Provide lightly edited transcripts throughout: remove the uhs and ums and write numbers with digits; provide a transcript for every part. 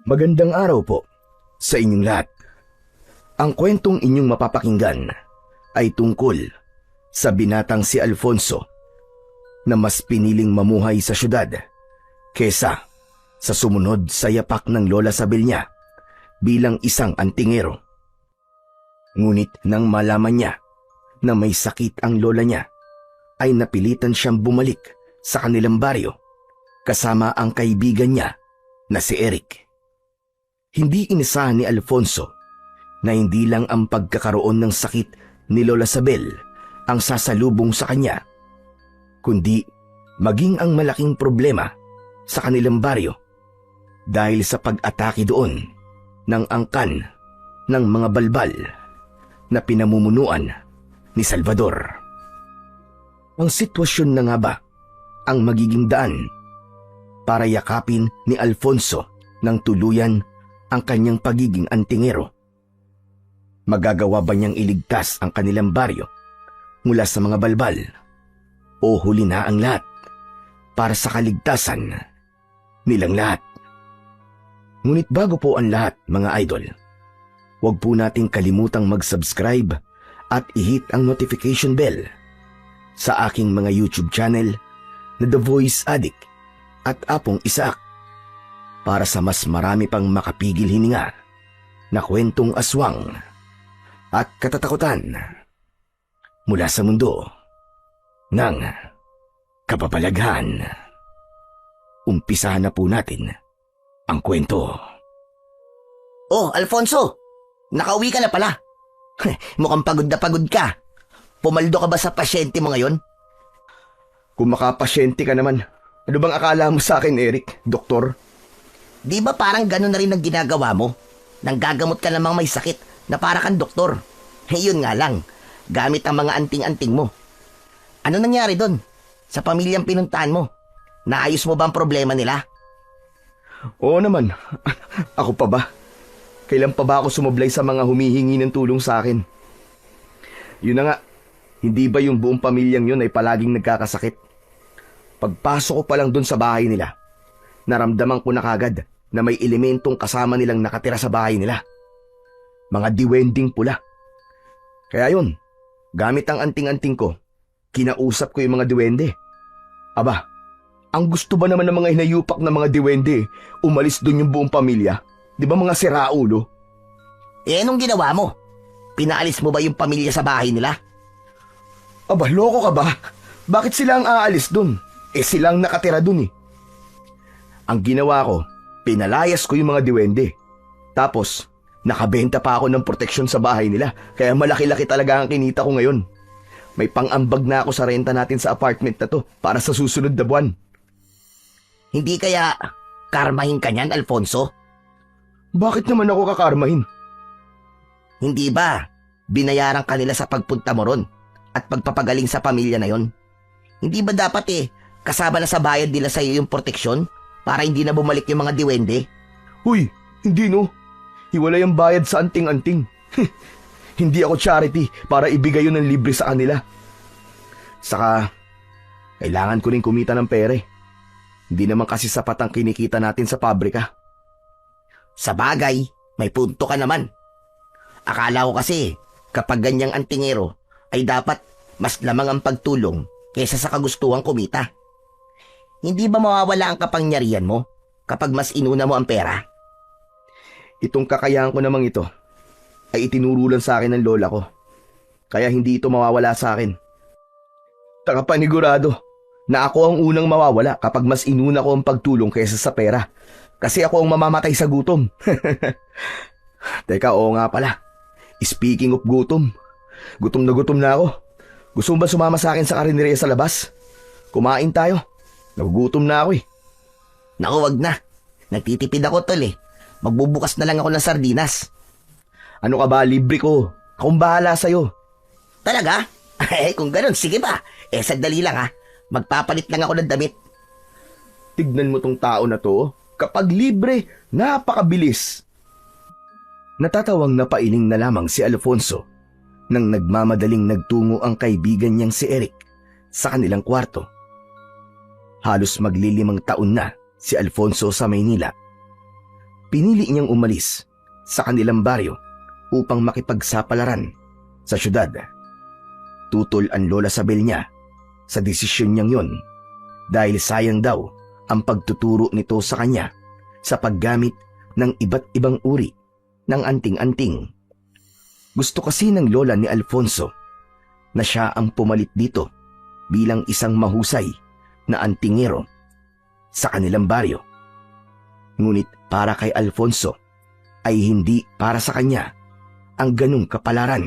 Magandang araw po sa inyong lahat. Ang kwentong inyong mapapakinggan ay tungkol sa binatang si Alfonso na mas piniling mamuhay sa syudad kesa sa sumunod sa yapak ng Lola Sabel niya bilang isang antingero. Ngunit nang malaman niya na may sakit ang lola niya, ay napilitan siyang bumalik sa kanilang baryo kasama ang kaibigan niya na si Eric. Hindi inasahan ni Alfonso na hindi lang ang pagkakaroon ng sakit ni Lola Sabel ang sasalubong sa kanya, kundi maging ang malaking problema sa kanilang baryo dahil sa pag-atake doon ng angkan ng mga balbal na pinamumunuan ni Salvador. Ang sitwasyon na nga ba ang magiging daan para yakapin ni Alfonso ng tuluyan ang kanyang pagiging antingero? Magagawa ba niyang iligtas ang kanilang baryo mula sa mga balbal o huli na ang lahat para sa kaligtasan nilang lahat? Ngunit bago po ang lahat, mga idol, huwag po nating kalimutang mag-subscribe at i-hit ang notification bell sa aking mga YouTube channel na The Voice Addict at Apong Isaac para sa mas marami pang makapigil hininga na kwentong aswang at katatakutan mula sa mundo ng kababalaghan. Umpisahan na po natin ang kwento. Oh, Alfonso! Nakauwi ka na pala. Mukhang pagod na pagod ka. Pumaldo ka ba sa pasyente mo ngayon? Kung makapasyente ka naman, ano bang akala mo sa akin, Eric, doktor? Di ba parang gano'n na rin ang ginagawa mo? Nang gagamot ka namang may sakit na para kang doktor. Yun nga lang, gamit ang mga anting-anting mo. Ano nangyari doon? Sa pamilyang pinuntahan mo? Naayos mo ba ang problema nila? Oo naman. Ako pa ba? Kailan pa ba ako sumablay sa mga humihingi ng tulong sa akin? Yun na nga, hindi ba yung buong pamilyang yun ay palaging nagkakasakit? Pagpasok ko pa lang dun sa bahay nila, naramdaman ko na kagad na may elementong kasama nilang nakatira sa bahay nila. Mga diwending pula. Kaya yun, gamit ang anting-anting ko, kinausap ko yung mga diwende. Aba, ang gusto ba naman ng mga hinayupak na mga diwende, umalis dun yung buong pamilya? Di ba mga siraulo? Eh, anong ginawa mo? Pinaalis mo ba yung pamilya sa bahay nila? Aba, loko ka ba? Bakit sila ang aalis dun? Eh silang nakatira dun eh. Ang ginawa ko, pinalayas ko yung mga diwende. Tapos, nakabenta pa ako ng proteksyon sa bahay nila, kaya malaki-laki talaga ang kinita ko ngayon. May pang-ambag na ako sa renta natin sa apartment na to para sa susunod na buwan. Hindi kaya karmahin ka niyan, Alfonso? Bakit naman ako kakarmahin? Hindi ba binayaran ka nila sa pagpunta mo ron at pagpapagaling sa pamilya na yon? Hindi ba dapat kasama na sa bayad nila sa iyo yung proteksyon para hindi na bumalik yung mga diwende? Huy, hindi no. Hiwalay ang bayad sa anting-anting. Hindi ako charity para ibigay yun ng libre sa kanila. Saka, kailangan ko rin kumita ng pere. Hindi naman kasi sapat ang kinikita natin sa pabrika. Sa bagay, may punto ka naman. Akala ko kasi, kapag ganyang antingero, ay dapat mas lamang ang pagtulong kaysa sa kagustuhang kumita. Hindi ba mawawala ang kapangyarihan mo kapag mas inuna mo ang pera? Itong kakayahan ko namang ito ay itinurulan sa akin ng lola ko. Kaya hindi ito mawawala sa akin. Panigurado na ako ang unang mawawala kapag mas inuna ko ang pagtulong kaysa sa pera. Kasi ako ang mamamatay sa gutom. Teka, oo nga pala. Speaking of gutom, gutom na ako. Gusto mo ba sumama sa akin sa karinderya sa labas? Kumain tayo. Nagugutom na ako eh. Naku, wag na. Nagtitipid ako, tol eh. Magbubukas na lang ako ng sardinas. Ano ka ba, libre ko. Akong bahala sa'yo. Talaga? Kung ganun, sige ba? Sandali lang ha. Magpapalit lang ako ng damit. Tignan mo tong tao na to. Kapag libre, napakabilis. Natatawang napailing na lamang si Alfonso nang nagmamadaling nagtungo ang kaibigan niyang si Eric sa kanilang kwarto. Halos maglilimang taon na si Alfonso sa Maynila. pinili niyang umalis sa kanilang baryo upang makipagsapalaran sa syudad. Tutol ang Lola Sabel niya sa desisyon niyang yon dahil sayang daw ang pagtuturo nito sa kanya sa paggamit ng iba't ibang uri ng anting-anting. Gusto kasi ng lola ni Alfonso na siya ang pumalit dito bilang isang mahusay na antingero sa kanilang baryo. Ngunit para kay Alfonso ay hindi para sa kanya ang ganung kapalaran.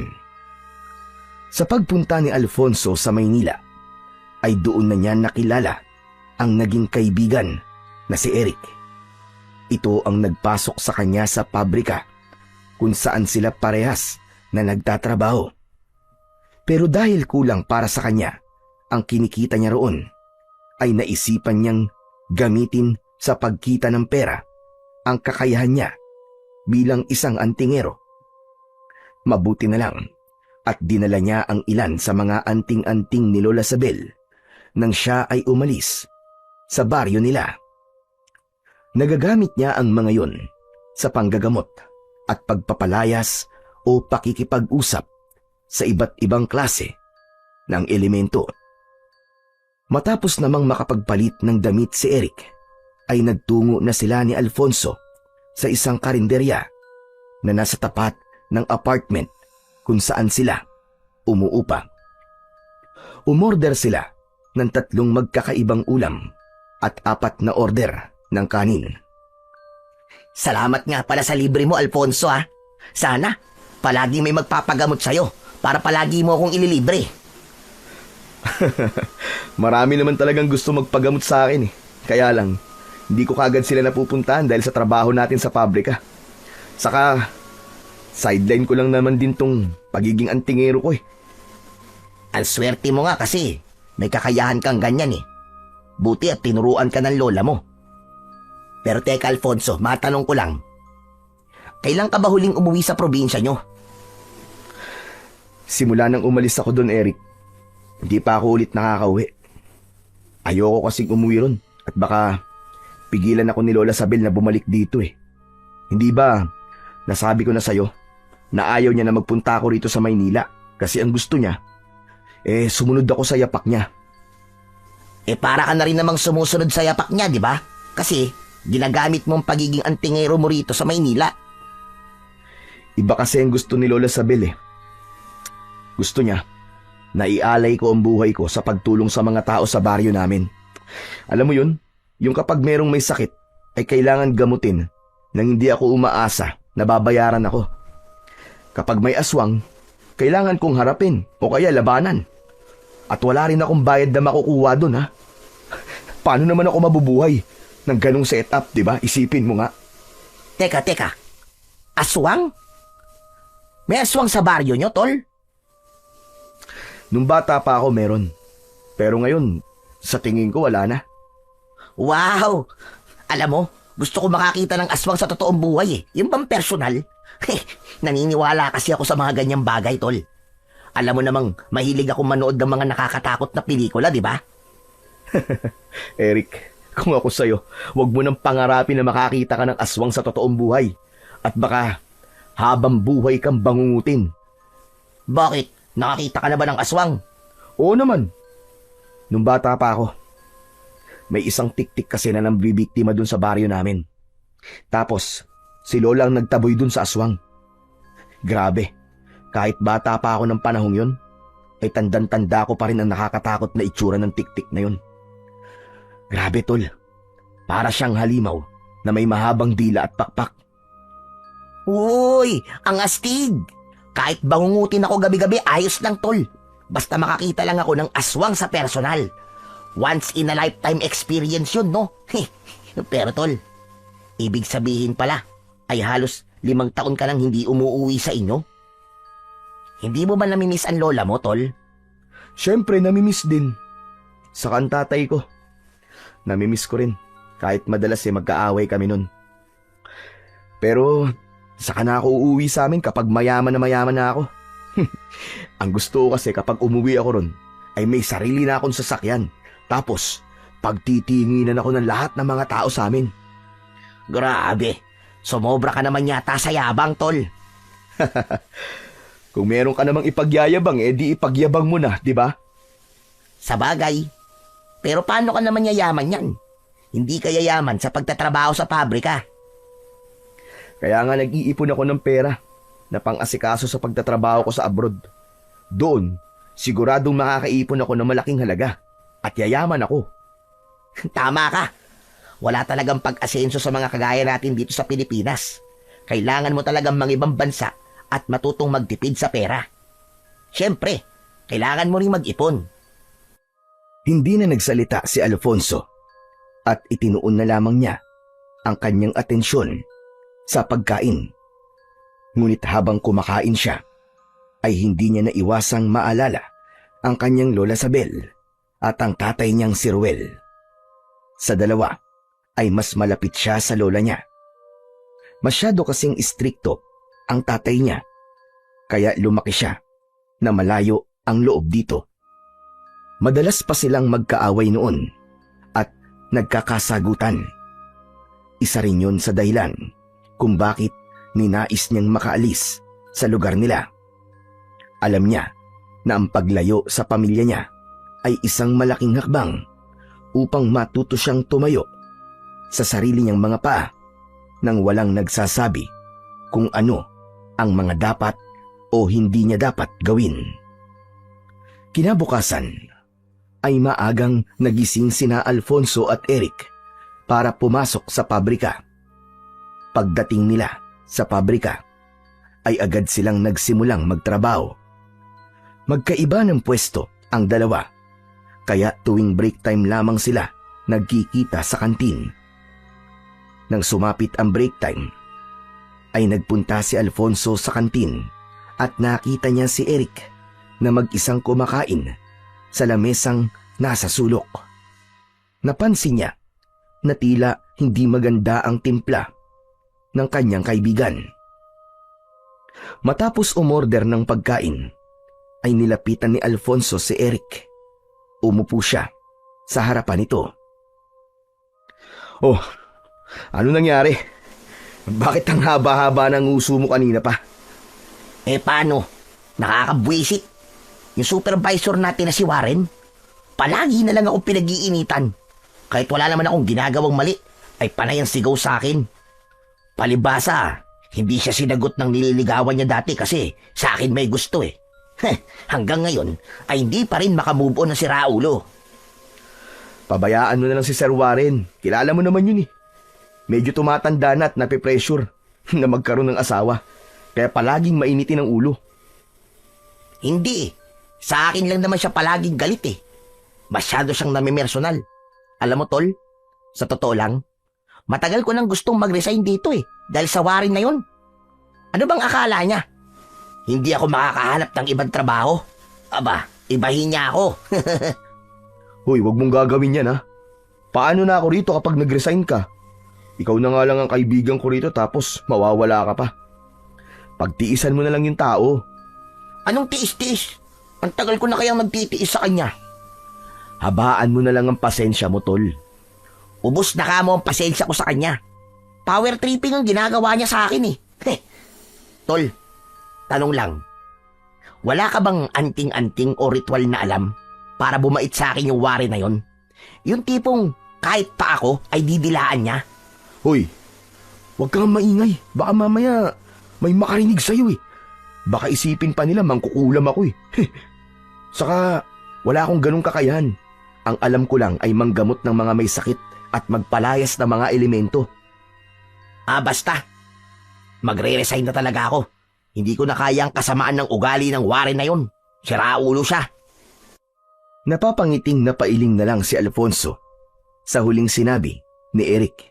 Sa pagpunta ni Alfonso sa Maynila ay doon na niya nakilala ang naging kaibigan na si Eric. Ito ang nagpasok sa kanya sa pabrika kung saan sila parehas na nagtatrabaho. Pero dahil kulang para sa kanya ang kinikita niya roon, ay naisipan niyang gamitin sa pagkita ng pera ang kakayahan niya bilang isang antingero. Mabuti na lang at dinala niya ang ilan sa mga anting-anting ni Lola Sabel nang siya ay umalis sa baryo nila. Nagagamit niya ang mga yon sa panggagamot at pagpapalayas o pakikipag-usap sa iba't ibang klase ng elemento. Matapos namang makapagpalit ng damit si Eric, ay nagtungo na sila ni Alfonso sa isang karinderya na nasa tapat ng apartment kung saan sila umuupa. Umorder sila ng 3 magkakaibang ulam at 4 na order ng kanin. Salamat nga pala sa libre mo, Alfonso ha. Sana, palagi may magpapagamot sa'yo para palagi mo akong ililibre. Marami naman talagang gusto magpagamot sa akin eh. Kaya lang, hindi ko kagad sila napupuntahan dahil sa trabaho natin sa pabrika. Saka, sideline ko lang naman din tong pagiging antingero ko eh. Ang swerte mo nga kasi may kakayahan kang ganyan eh. Buti at tinuruan ka ng lola mo. Pero teka Alfonso, matanong ko lang. Kailan ka ba huling umuwi sa probinsya nyo? Simula nang umalis ako doon, Eric, hindi pa ako ulit nakakauwi. Ayoko kasing umuwi ron at baka pigilan ako ni Lola Sabel na bumalik dito eh. Hindi ba nasabi ko na sa'yo na ayaw niya na magpunta ako rito sa Maynila kasi ang gusto niya, sumunod ako sa yapak niya. Para ka na rin namang sumusunod sa yapak niya, di ba? Kasi ginagamit mo ang pagiging antingero mo rito sa Maynila. Iba kasi ang gusto ni Lola Sabel eh. Gusto niya na ialay ko ang buhay ko sa pagtulong sa mga tao sa baryo namin. Alam mo yun, yung kapag merong may sakit ay kailangan gamutin nang hindi ako umaasa na babayaran ako. Kapag may aswang, kailangan kong harapin o kaya labanan. At wala rin akong bayad na makukuha doon ha. Paano naman ako mabubuhay ng ganong setup, di ba? Isipin mo nga. Teka. Aswang? May aswang sa baryo nyo, tol? Nung bata pa ako meron. Pero ngayon, sa tingin ko wala na. Wow! Alam mo, gusto ko makakita ng aswang sa totoong buhay eh. Yung bang personal? Naniniwala kasi ako sa mga ganyang bagay, tol. Alam mo namang mahilig ako manood ng mga nakakatakot na pelikula, di ba? Eric, kung ako sa'yo, wag mo nang pangarapin na makakita ka ng aswang sa totoong buhay. At baka habang buhay kang bangungutin. Bakit? Nakakita ka na ba ng aswang? Oo naman. Nung bata pa ako, may isang tiktik kasi na nambibiktima dun sa baryo namin. Tapos, si Lola ang nagtaboy dun sa aswang. Grabe, kahit bata pa ako ng panahong yun, ay tandang-tanda ko pa rin ang nakakatakot na itsura ng tiktik na yun. Grabe tol, para siyang halimaw na may mahabang dila at pakpak. Uy, ang astig! Kahit bangungutin ako gabi-gabi, ayos lang tol. Basta makakita lang ako ng aswang sa personal. Once in a lifetime experience yun, no? Pero tol, ibig sabihin pala, ay halos 5 taon ka nang hindi umuuwi sa inyo? Hindi mo ba namimiss ang lola mo, tol? Siyempre, namimiss din. Saka ang tatay ko. Namimiss ko rin, kahit madalas magkaaway kami nun. Pero saka na ako uuwi sa amin kapag mayaman na ako. Ang gusto ko kasi kapag umuwi ako ron, ay may sarili na akong sasakyan. Tapos, pagtitinginan ako ng lahat ng mga tao sa amin. Grabe, Sumobra ka naman yata sa yabang, tol. Kung meron ka namang ipagyayabang, di ipagyabang mo na, di ba? Sa bagay. Pero paano ka naman yayaman yan? Hindi ka yayaman sa pagtatrabaho sa pabrika. Kaya nga nag-iipon ako ng pera na pang-asikaso sa pagtatrabaho ko sa abroad. Doon, siguradong makakaipon ako ng malaking halaga at yayaman ako. Tama ka. Wala talagang pag-asenso sa mga kagaya natin dito sa Pilipinas. Kailangan mo talagang mangibang bansa at matutong magtipid sa pera. Siyempre, kailangan mo rin mag-ipon. Hindi na nagsalita si Alfonso at itinuon na lamang niya ang kanyang atensyon sa pagkain. Ngunit habang kumakain siya, ay hindi niya naiwasang maalala ang kanyang lola Sabel at ang tatay niyang si Ruel. Sa dalawa ay mas malapit siya sa lola niya. Masyado kasing istrikto ang tatay niya, kaya lumaki siya na malayo ang loob dito. Madalas pa silang magkaaway noon at nagkakasagutan. Isa rin yun sa dahilan kung bakit ninais niyang makaalis sa lugar nila. Alam niya na ang paglayo sa pamilya niya ay isang malaking hakbang upang matuto siyang tumayo sa sarili niyang mga paa nang walang nagsasabi kung ano ang mga dapat o hindi niya dapat gawin. Kinabukasan ay maagang nagising sina Alfonso at Eric para pumasok sa pabrika. Pagdating nila sa pabrika ay agad silang nagsimulang magtrabaho. Magkaiba ng pwesto ang dalawa, kaya tuwing break time lamang sila nagkikita sa kantin. Nang sumapit ang break time, ay nagpunta si Alfonso sa kantin at nakita niya si Eric na mag-isang kumakain sa lamesang nasa sulok. Napansin niya na tila hindi maganda ang timpla ng kanyang kaibigan. Matapos umorder ng pagkain, ay nilapitan ni Alfonso si Eric. Umupo siya sa harapan nito. Oh, ano nangyari? Bakit ang haba-haba ng uso mo kanina pa? Paano? Nakakabwisit. Yung supervisor natin na si Warren, palagi na lang akong pinag-iinitan. Kahit wala naman akong ginagawang mali, ay panay ang sigaw sa akin. Palibasa, hindi siya sinagot ng nililigawan niya dati kasi sa akin may gusto eh. Hanggang ngayon ay hindi pa rin makamove on na si Raulo. Pabayaan mo na lang si Sir Warren. Kilala mo naman yun eh. Medyo tumatanda na at napipressure na magkaroon ng asawa. Kaya palaging mainitin ang ulo. Hindi eh. Sa akin lang naman siya palaging galit eh. Masyado siyang namimersonal. Alam mo tol, sa totoo lang, matagal ko nang gustong mag-resign dito eh. Dahil sa Warren na yun. Ano bang akala niya? Hindi ako makakahanap ng ibang trabaho. Aba, ibahin niya ako. Hoy, wag mong gagawin yan ha. Paano na ako rito kapag nag-resign ka? Ikaw na nga lang ang kaibigan ko rito tapos mawawala ka pa. Pagtiisan mo na lang yung tao. Anong tiis-tiis? Ang tagal ko na kayang magtitiis sa kanya. Habaan mo na lang ang pasensya mo, tol. Ubus na ka mo ang pasensya ko sa kanya. Power tripping ang ginagawa niya sa akin eh. Tol, tanong lang. Wala ka bang anting-anting o ritual na alam para bumait sa akin yung Warren na yon? Yung tipong kahit pa ako ay didilaan niya? Hoy, wag kang maingay. Baka mamaya may makarinig sa'yo eh. Baka isipin pa nila mangkukulam ako eh. Saka wala akong ganung kakayahan. Ang alam ko lang ay manggamot ng mga may sakit at magpalayas ng mga elemento. Basta. Magre-resign na talaga ako. Hindi ko na kaya ang kasamaan ng ugali ng Warren na yon. Siraulo siya. Napapangiting na pailing na lang si Alfonso sa huling sinabi ni Eric.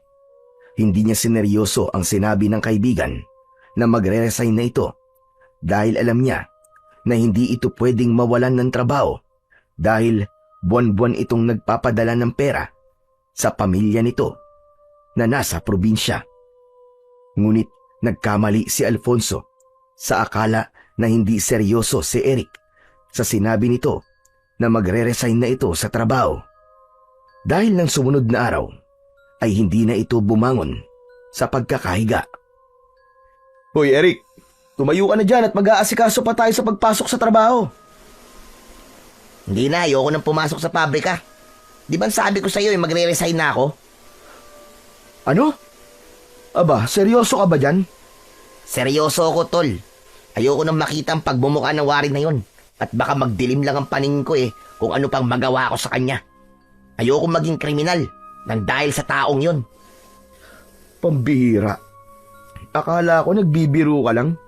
Hindi niya sineryoso ang sinabi ng kaibigan na magre-resign na ito dahil alam niya na hindi ito pwedeng mawalan ng trabaho dahil buwan-buwan itong nagpapadala ng pera sa pamilya nito na nasa probinsya. Ngunit nagkamali si Alfonso sa akala na hindi seryoso si Eric sa sinabi nito na magre-resign na ito sa trabaho. Dahil ng sumunod na araw ay hindi na ito bumangon sa pagkakahiga. Hoy Eric, tumayo ka na dyan at mag-aasikaso pa tayo sa pagpasok sa trabaho. Hindi na, ayoko nang pumasok sa pabrika. Di ba sabi ko sa'yo magre-resign na ako? Ano? Aba, seryoso ka ba dyan? Seryoso ako, tol. Ayoko nang makita ang pagbumuka ng Warren na yon. At baka magdilim lang ang paningin ko kung ano pang magawa ko sa kanya. Ayoko maging kriminal nang dahil sa taong yon. Pambihira. Akala ko nagbibiro ka lang.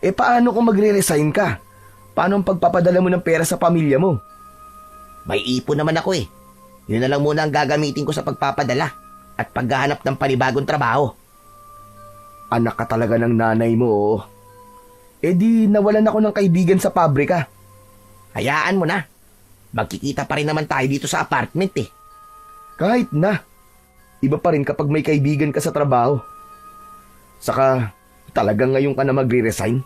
Paano kung magre-resign ka? Paano ang pagpapadala mo ng pera sa pamilya mo? May ipon naman ako Yun na lang muna ang gagamitin ko sa pagpapadala at paghahanap ng panibagong trabaho. Anak ka talaga ng nanay mo. Di nawalan ako ng kaibigan sa pabrika. Hayaan mo na. Magkikita pa rin naman tayo dito sa apartment Kahit na. Iba pa rin kapag may kaibigan ka sa trabaho. Saka talagang ngayon ka na magre-resign?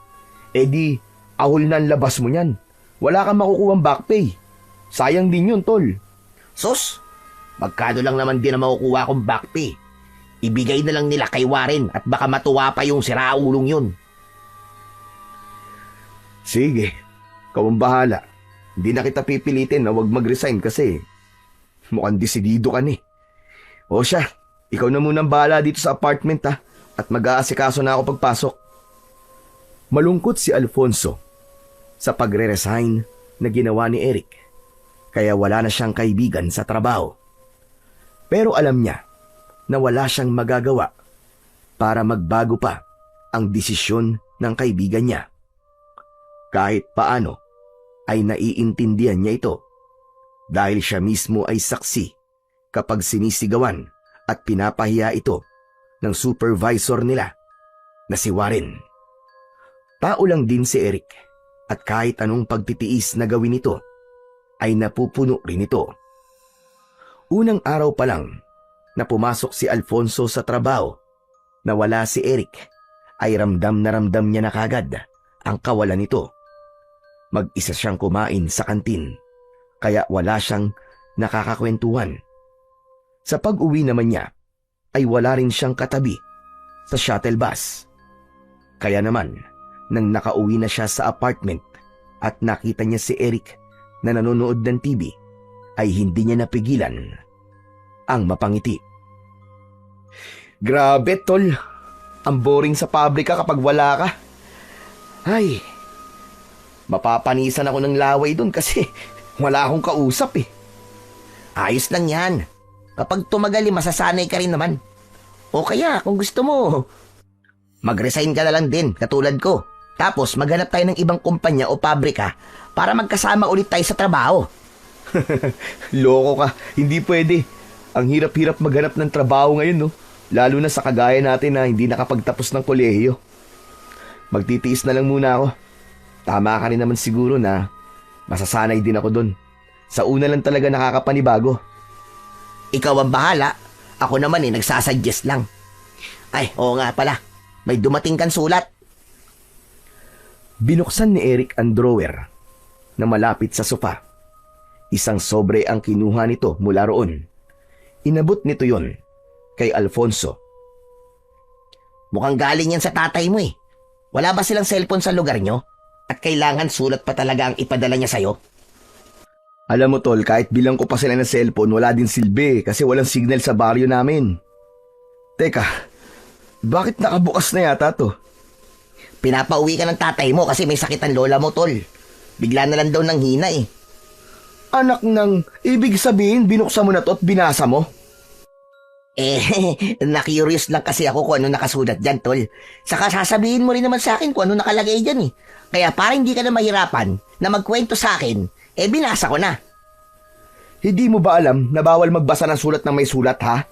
Di ahol na ang labas mo niyan. Wala kang makukuhang back pay. Sayang din yun, tol. Sus, magkano lang naman din ang makukuha kong back pay. Ibigay na lang nila kay Warren at baka matuwa pa yung siraulong yun. Sige, ikaw ang bahala. Hindi na kita pipilitin na wag mag-resign kasi mukhang desidido ka ni. O siya, ikaw na munang bahala dito sa apartment at mag-aasikaso na ako pagpasok. Malungkot si Alfonso sa pagre-resign na ginawa ni Eric, kaya wala na siyang kaibigan sa trabaho. Pero alam niya na wala siyang magagawa para magbago pa ang desisyon ng kaibigan niya. Kahit paano ay naiintindihan niya ito dahil siya mismo ay saksi kapag sinisigawan at pinapahiya ito ng supervisor nila na si Warren. Tao lang din si Eric at kahit anong pagtitiis na gawin ito ay napupuno rin ito. Unang araw pa lang na pumasok si Alfonso sa trabaho na wala si Eric ay ramdam na ramdam niya na kagad ang kawalan nito. Mag-isa siyang kumain sa kantin kaya wala siyang nakakakwentuhan. Sa pag-uwi naman niya ay wala rin siyang katabi sa shuttle bus. Kaya naman nang nakauwi na siya sa apartment at nakita niya si Eric na nanonood ng TV ay hindi niya napigilan ang mapangiti. Grabe, tol. Ang boring sa pabrika kapag wala ka. Ay, mapapanisan ako ng laway dun kasi wala akong kausap Ayos lang yan. Kapag tumagal masasanay ka rin naman. O kaya kung gusto mo, mag-resign ka na lang din katulad ko. Tapos maghanap tayo ng ibang kumpanya o pabrika para magkasama ulit tayo sa trabaho. Loko ka, hindi pwede. Ang hirap-hirap maghanap ng trabaho ngayon, no? Lalo na sa kagaya natin na hindi nakapagtapos ng kolehiyo. Magtitiis na lang muna ako. Tama ka rin naman siguro na masasanay din ako doon. Sa una lang talaga nakakapanibago. Ikaw ang bahala. Ako naman nagsasuggest lang. Ay, oo nga pala. May dumating kang sulat. Binuksan ni Eric ang drawer na malapit sa sofa. Isang sobre ang kinuha nito mula roon. Inabot nito yon kay Alfonso. Mukhang galing yan sa tatay mo Wala ba silang cellphone sa lugar nyo? At kailangan sulat pa talaga ang ipadala niya sa'yo? Alam mo tol, kahit bilang ko pa sila ng cellphone, wala din silbi kasi walang signal sa baryo namin. Teka, bakit nakabukas na yata to? Pinapauwi ka ng tatay mo kasi may sakit ang lola mo, tol. Bigla na lang daw nang hina Anak ng, ibig sabihin binuksan mo na to at binasa mo? Na-curious lang kasi ako kung ano nakasulat dyan, tol. Saka sasabihin mo rin naman sa akin kung ano nakalagay dyan Kaya para hindi ka na mahirapan na magkwento sa akin, binasa ko na. Hindi mo ba alam na bawal magbasa ng sulat ng may sulat, ha?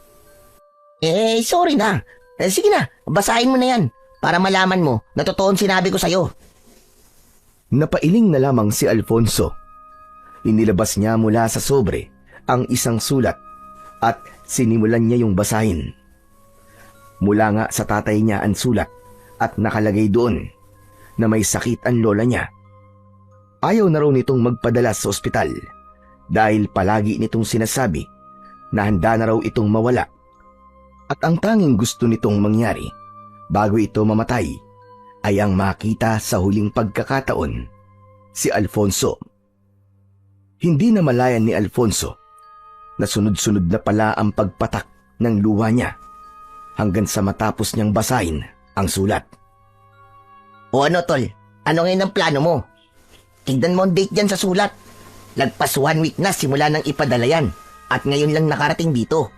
Sorry na. Sige na, basahin mo na yan para malaman mo na totoong sinabi ko sa'yo. Napailing na lamang si Alfonso. Inilabas niya mula sa sobre ang isang sulat at sinimulan niya yung basahin. Mula nga sa tatay niya ang sulat at nakalagay doon na may sakit ang lola niya. Ayaw na raw nitong magpadala sa ospital dahil palagi nitong sinasabi na handa na raw itong mawala. At ang tanging gusto nitong mangyari bago ito mamatay ay ang makita sa huling pagkakataon si Alfonso. Hindi na malayan ni Alfonso na sunod-sunod na pala ang pagpatak ng luha niya hanggang sa matapos niyang basahin ang sulat. O ano, tol? Ano ngayon ang plano mo? Tignan mo ang date dyan sa sulat. Lagpas 1 week na simula nang ipadala yan at ngayon lang nakarating dito.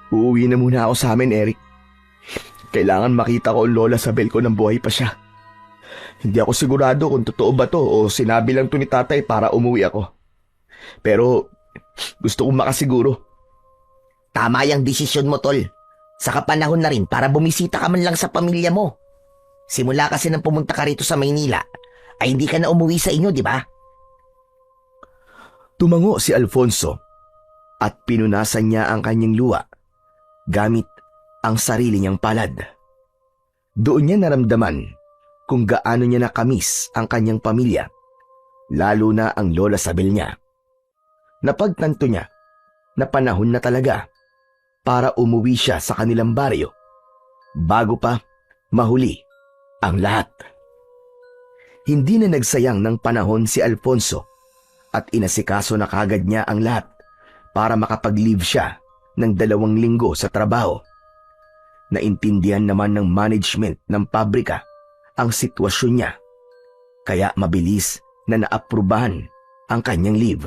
Uuwi na muna ako sa amin, Eric. Kailangan makita ko ang lola Sabel ko nang buhay pa siya. Hindi ako sigurado kung totoo ba to o sinabi lang to ni tatay para umuwi ako. Pero gusto kong makasiguro. Tama yung desisyon mo, tol. Saka panahon na rin para bumisita ka man lang sa pamilya mo. Simula kasi nang pumunta ka rito sa Maynila, ay hindi ka na umuwi sa inyo, di ba? Tumango si Alfonso at pinunasan niya ang kanyang luha gamit ang sarili niyang palad. Doon niya naramdaman kung gaano niya nakamiss ang kanyang pamilya, lalo na ang lola Sabel niya. Napagtanto niya na panahon na talaga para umuwi siya sa kanilang baryo bago pa mahuli ang lahat. Hindi na nagsayang ng panahon si Alfonso at inasikaso na kagad niya ang lahat para makapag-leave siya ng 2 linggo sa trabaho. Naintindihan naman ng management ng pabrika ang sitwasyon niya, kaya mabilis na naaprubahan ang kanyang leave.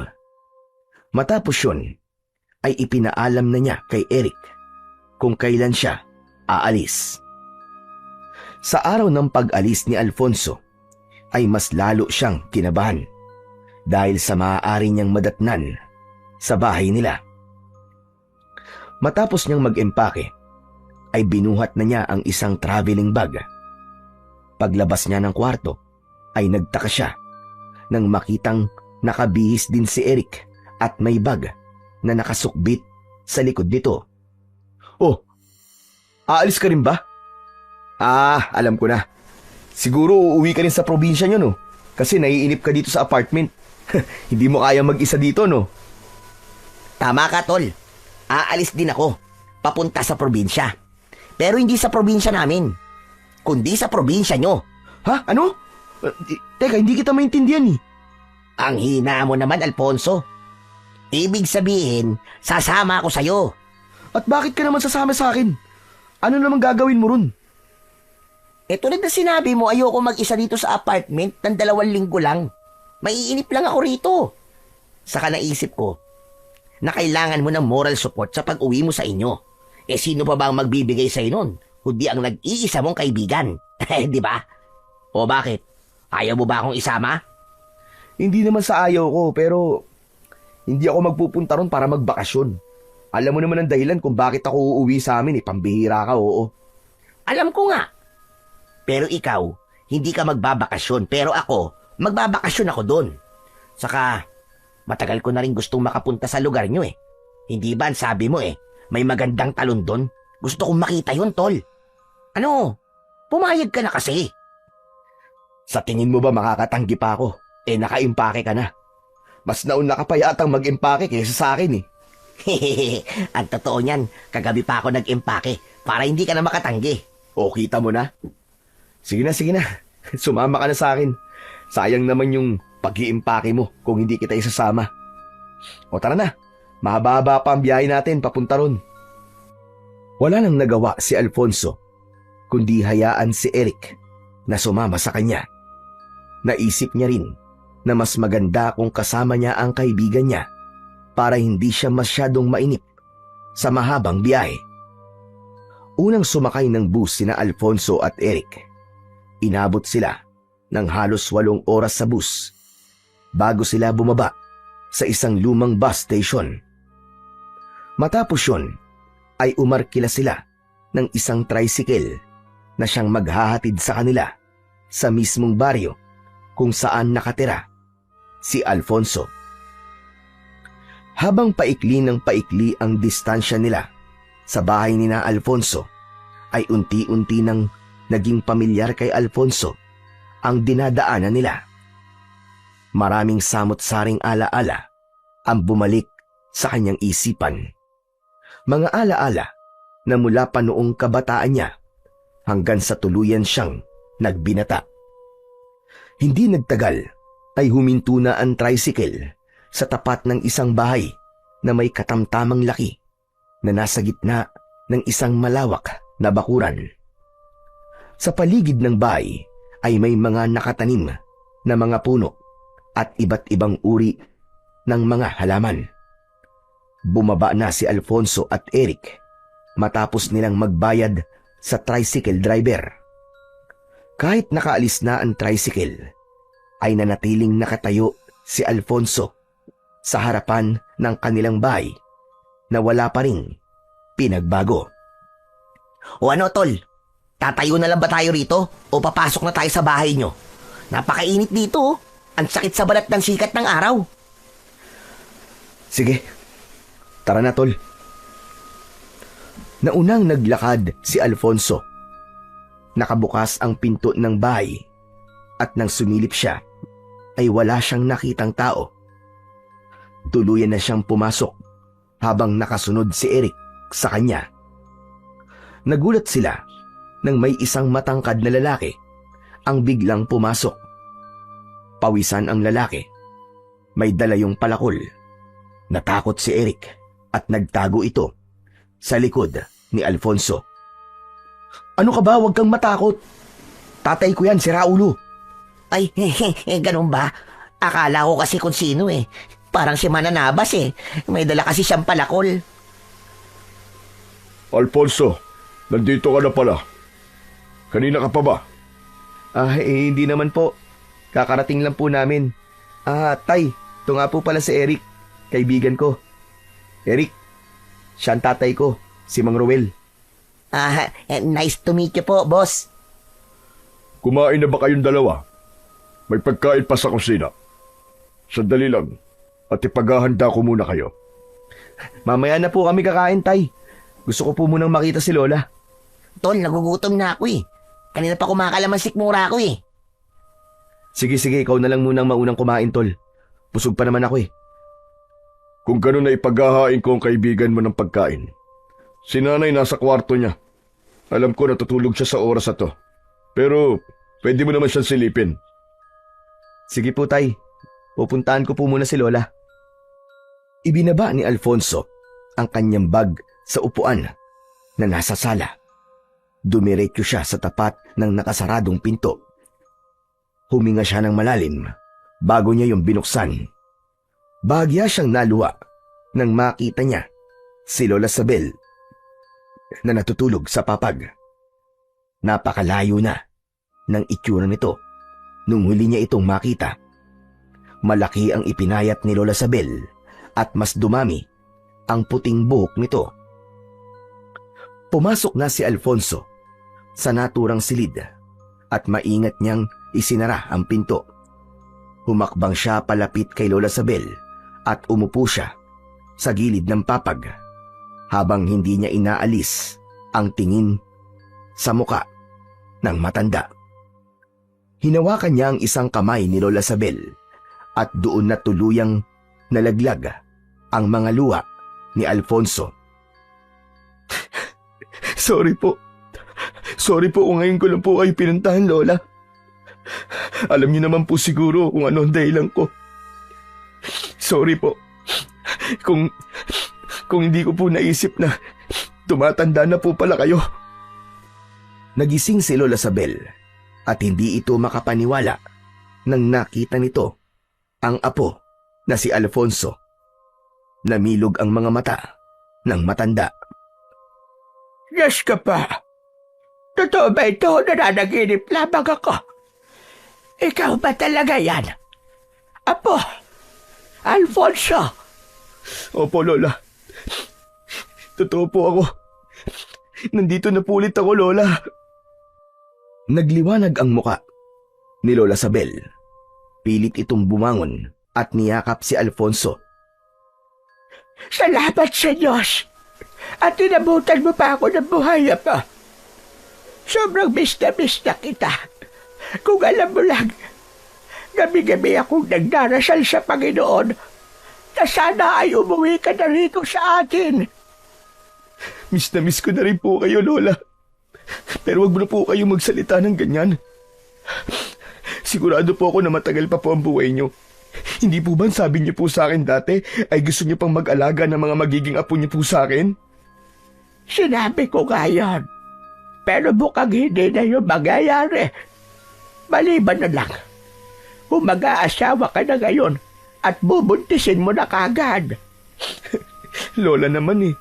Matapos yun, ay ipinaalam na niya kay Eric kung kailan siya aalis. Sa araw ng pag-alis ni Alfonso, ay mas lalo siyang kinabahan dahil sa maaari niyang madatnan sa bahay nila. Matapos niyang mag-empake, ay binuhat na niya ang isang traveling bag. Paglabas niya ng kwarto, ay nagtaka siya nang makitang nakabihis din si Eric at may bag na nakasukbit sa likod nito. Oh, aalis ka rin ba? Alam ko na. Siguro uuwi ka rin sa probinsya nyo, no? Kasi naiinip ka dito sa apartment. Hindi mo kaya mag-isa dito, no? Tama ka, tol. Aalis din ako, papunta sa probinsya. Pero hindi sa probinsya namin, kundi sa probinsya nyo. Ha? Ano? Teka, hindi kita maintindihan eh. Ang hina mo naman, Alfonso. Ibig sabihin, sasama ako sa'yo. At bakit ka naman sasama sa akin? Ano naman gagawin mo ron? Tulad na sinabi mo, ayoko mag-isa dito sa apartment ng 2 linggo lang. Maiinip lang ako rito. Saka naisip ko na kailangan mo ng moral support sa pag-uwi mo sa inyo. Sino pa ba ang magbibigay sa'yo nun? Kundi ang nag-iisa mong kaibigan. Di ba? O bakit? Ayaw mo ba akong isama? Hindi naman sa ayaw ko, pero hindi ako magpupunta ron para magbakasyon. Alam mo naman ang dahilan kung bakit ako uuwi sa amin. Pambihira ka, oo. Alam ko nga. Pero ikaw, hindi ka magbabakasyon. Pero ako, magbabakasyon ako doon. Saka, matagal ko na rin gustong makapunta sa lugar nyo eh. Hindi ba ang sabi mo eh, may magandang talon doon? Gusto kong makita yun, tol. Ano? Pumayag ka na kasi. Sa tingin mo ba makakatanggi pa ako? Nakaimpake ka na. Mas nauna ka pa yatang mag-impake kaysa sa akin eh. Ang totoo niyan, kagabi pa ako nag-impake para hindi ka na makatanggi. O, kita mo na? Sige na. Sumama ka na sa akin. Sayang naman yung pag-iimpake mo kung hindi kita isasama. O tara na, mahaba-haba pa ang biyahe natin papunta ron. Wala nang nagawa si Alfonso, kundi hayaan si Eric na sumama sa kanya. Naisip niya rin na mas maganda kung kasama niya ang kaibigan niya para hindi siya masyadong mainip sa mahabang biyahe. Unang sumakay ng bus sina Alfonso at Eric. Inabot sila ng halos 8 oras sa bus bago sila bumaba sa isang lumang bus station. Matapos yun, ay umarkila sila ng isang tricycle na siyang maghahatid sa kanila sa mismong baryo kung saan nakatira si Alfonso. Habang paikli ng paikli ang distansya nila sa bahay ni na Alfonso, ay unti-unti nang naging pamilyar kay Alfonso ang dinadaanan nila. Maraming samot-saring alaala ang bumalik sa kanyang isipan. Mga alaala na mula pa noong kabataan niya hanggang sa tuluyan siyang nagbinata. Hindi nagtagal ay huminto na ang tricycle sa tapat ng isang bahay na may katamtamang laki na nasa gitna ng isang malawak na bakuran. Sa paligid ng bahay ay may mga nakatanim na mga puno at iba't ibang uri ng mga halaman. Bumaba na si Alfonso at Eric matapos nilang magbayad sa tricycle driver. Kahit nakaalis na ang tricycle, ay nanatiling nakatayo si Alfonso sa harapan ng kanilang bahay na wala pa ring pinagbago. O ano, tol? Tatayo na lang ba tayo rito o papasok na tayo sa bahay nyo? Napakainit dito, oh. Ang sakit sa balat ng sikat ng araw. Sige, tara na tol. Naunang naglakad si Alfonso. Nakabukas ang pinto ng bahay at nang sumilip siya ay wala siyang nakitang tao. Tuluyan na siyang pumasok habang nakasunod si Eric sa kanya. Nagulat sila nang may isang matangkad na lalaki ang biglang pumasok. Pawisan ang lalaki. May dala yung palakol. Natakot si Eric at nagtago ito sa likod ni Alfonso. Ano ka ba? Huwag kang matakot. Tatay ko yan, si Raulo. Ay, ganun ba? Akala ko kasi kung sino eh. Parang si Mananabas eh. May dala kasi siyang palakol. Alfonso, nandito ka na pala. Kanina ka pa ba? Hindi naman po. Kakarating lang po namin. Tay, ito nga po pala si Eric, kaibigan ko. Eric, siya ang tatay ko, si Mang Ruel. Nice to meet you po, boss. Kumain na ba kayong dalawa? May pagkain pa sa kusina. Sandali lang, at ipaghahanda ko muna kayo. Mamaya na po kami kakain, Tay. Gusto ko po munang makita si Lola. Tol, nagugutom na ako eh. Kanina pa kumakalaman sikmura ako eh. Sige, ikaw na lang munang maunang kumain, Tol. Busog pa naman ako eh. Kung gano'n na ipaghahain ko ang kaibigan mo ng pagkain. Si nanay nasa kwarto niya. Alam ko natutulog siya sa oras na to. Pero pwede mo naman siyang silipin. Sige po, Tay. Pupuntahan ko po muna si Lola. Ibinaba ni Alfonso ang kanyang bag sa upuan na nasa sala. Dumiretso siya sa tapat ng nakasaradong pinto. Huminga siya ng malalim bago niya yung binuksan. Bahagya siyang naluwa nang makita niya si Lola Sabel na natutulog sa papag. Napakalayo na ng itsura nito nung huli niya itong makita. Malaki ang ipinayat ni Lola Sabel at mas dumami ang puting buhok nito. Pumasok na si Alfonso sa naturang silid at maingat niyang isinara ang pinto. Humakbang siya palapit kay Lola Sabel at umupo siya sa gilid ng papag habang hindi niya inaalis ang tingin sa muka ng matanda. Hinawakan niya ang isang kamay ni Lola Sabel at doon na tuluyang nalaglag ang mga luha ni Alfonso. Sorry po kung ngayon ko lang po kayo pinuntahan, Lola. Alam niyo naman po siguro kung ano ang dahilan ko. Sorry po kung hindi ko po naisip na tumatanda na po pala kayo. Nagising si Lola Sabel at hindi ito makapaniwala nang nakita nito ang apo na si Alfonso. Namilog ang mga mata ng matanda. Diyos ka pa. Totoo ba ito? Nananaginip lamang ako. Ikaw ba talaga yan? Apo, Alfonso. Opo, Lola. Totoo po ako. Nandito na po ulit ako, Lola. Nagliwanag ang muka ni Lola Sabel. Pilit itong bumangon at niyakap si Alfonso. Salamat sa Diyos. At inabutan mo pa ako ng buhay pa. Sobrang miss na kita. Kung alam mo lang, gabi-gabi akong nagdarasal sa Panginoon na sana ay umuwi ka na rito sa atin. Miss na miss ko na rin po kayo, Lola. Pero wag mo na po kayong magsalita ng ganyan. Sigurado po ako na matagal pa po ang buhay niyo. Hindi po ba sabi niyo po sa akin dati ay gusto niyo pang mag-alaga ng mga magiging apo niyo po sa akin? Sinabi ko nga yan. Pero mukhang hindi na yung mangyayari. Maliban na lang. Kung mag-aasawa ka na ngayon at bubuntisin mo na kagad. Lola naman eh.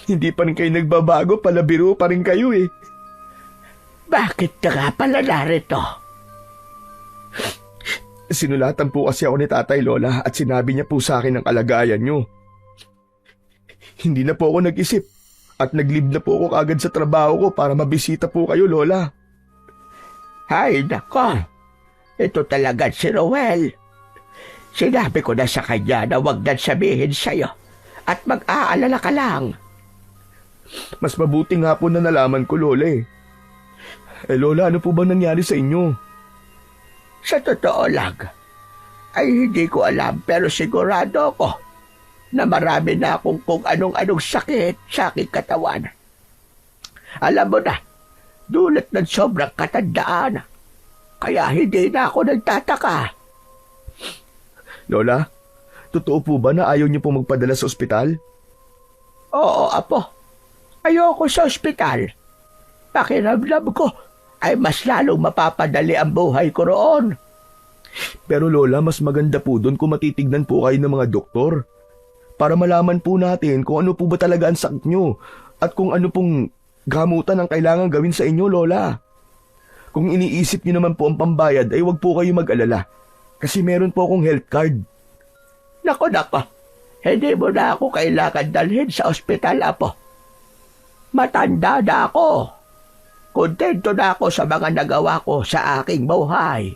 Hindi pa rin kayo nagbabago, palabiro pa rin kayo eh. Bakit ka nga pala narito? Sinulatan po kasi ako ni Tatay Lola at sinabi niya po sa akin ang kalagayan niyo. Hindi na po ako nag-isip at nag-leave na po ako kagad sa trabaho ko para mabisita po kayo, Lola. Ay, nako. Ito talaga si Roel. Sinabi ko na sa kanya na huwag na sabihin sa'yo at mag-aalala ka lang. Mas mabuti nga po na nalaman ko, Lola eh. Lola, ano po bang nangyari sa inyo? Sa totoo lang, ay hindi ko alam pero sigurado ako na marami na akong kung anong sakit sa aking katawan. Alam mo na, dulot ng sobrang katandaan. Kaya hindi na ako nagtataka. Lola, totoo po ba na ayaw niyo po magpadala sa ospital? Oo, apo. Ayoko sa ospital. Pakiramdam ko ay mas lalong mapapadali ang buhay ko roon. Pero Lola, mas maganda po doon kung matitignan po kayo ng mga doktor. Para malaman po natin kung ano po ba talaga ang sakit nyo at kung ano pong gamutan ang kailangan gawin sa inyo, Lola. Kung iniisip nyo naman po ang pambayad ay wag po kayo mag-alala. Kasi meron po akong health card. Nako, hindi mo na ako kailangan dalhin sa ospital, apo. Matanda na ako. Kontento na ako sa mga nagawa ko sa aking buhay.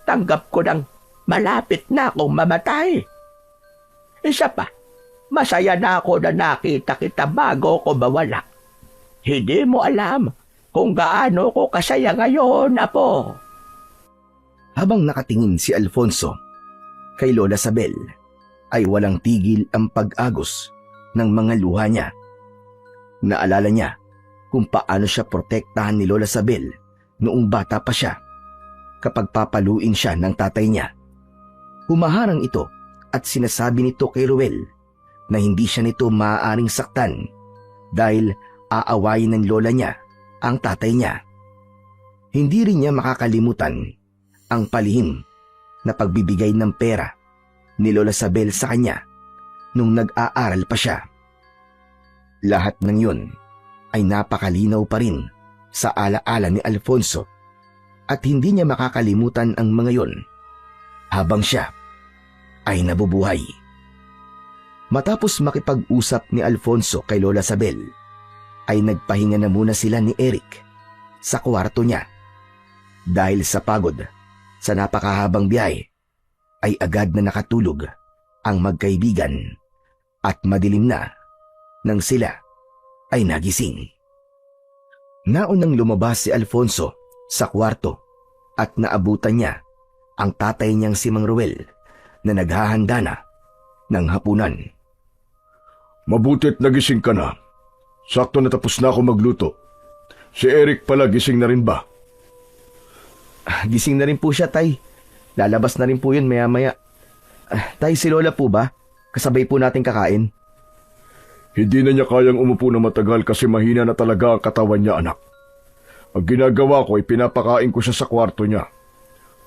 Tanggap ko ng malapit na akong mamatay. Isa pa, masaya na ako na nakita kita bago ko mawala. Hindi mo alam kung gaano ko kasaya ngayon, apo. Habang nakatingin si Alfonso kay Lola Sabel, ay walang tigil ang pag-agos ng mga luha niya. Naalala niya kung paano siya protektahan ni Lola Sabel noong bata pa siya kapag papaluin siya ng tatay niya. Humaharang ito at sinasabi nito kay Ruel na hindi siya nito maaaring saktan dahil aawayin ng lola niya ang tatay niya. Hindi rin niya makakalimutan ang palihim na pagbibigay ng pera ni Lola Sabel sa kanya nung nag-aaral pa siya. Lahat ng yun ay napakalinaw pa rin sa alaala ni Alfonso at hindi niya makakalimutan ang mga yon habang siya ay nabubuhay. Matapos makipag-usap ni Alfonso kay Lola Sabel, ay nagpahinga na muna sila ni Eric sa kwarto niya. Dahil sa pagod sa napakahabang biyahe, ay agad na nakatulog ang magkaibigan at madilim na nang sila ay nagising. Naunang lumabas si Alfonso sa kwarto at naabutan niya ang tatay niyang si Mang Ruel na naghahanda na ng hapunan. Mabutit nagising ka na. Sakto natapos na ako magluto. Si Eric pala gising na rin ba? Gising na rin po siya, Tay. Lalabas na rin po yun maya-maya. Tay, si Lola po ba? Kasabay po natin kakain. Hindi na niya kayang umupo na matagal kasi mahina na talaga ang katawan niya, anak. Ang ginagawa ko ay pinapakain ko siya sa kwarto niya.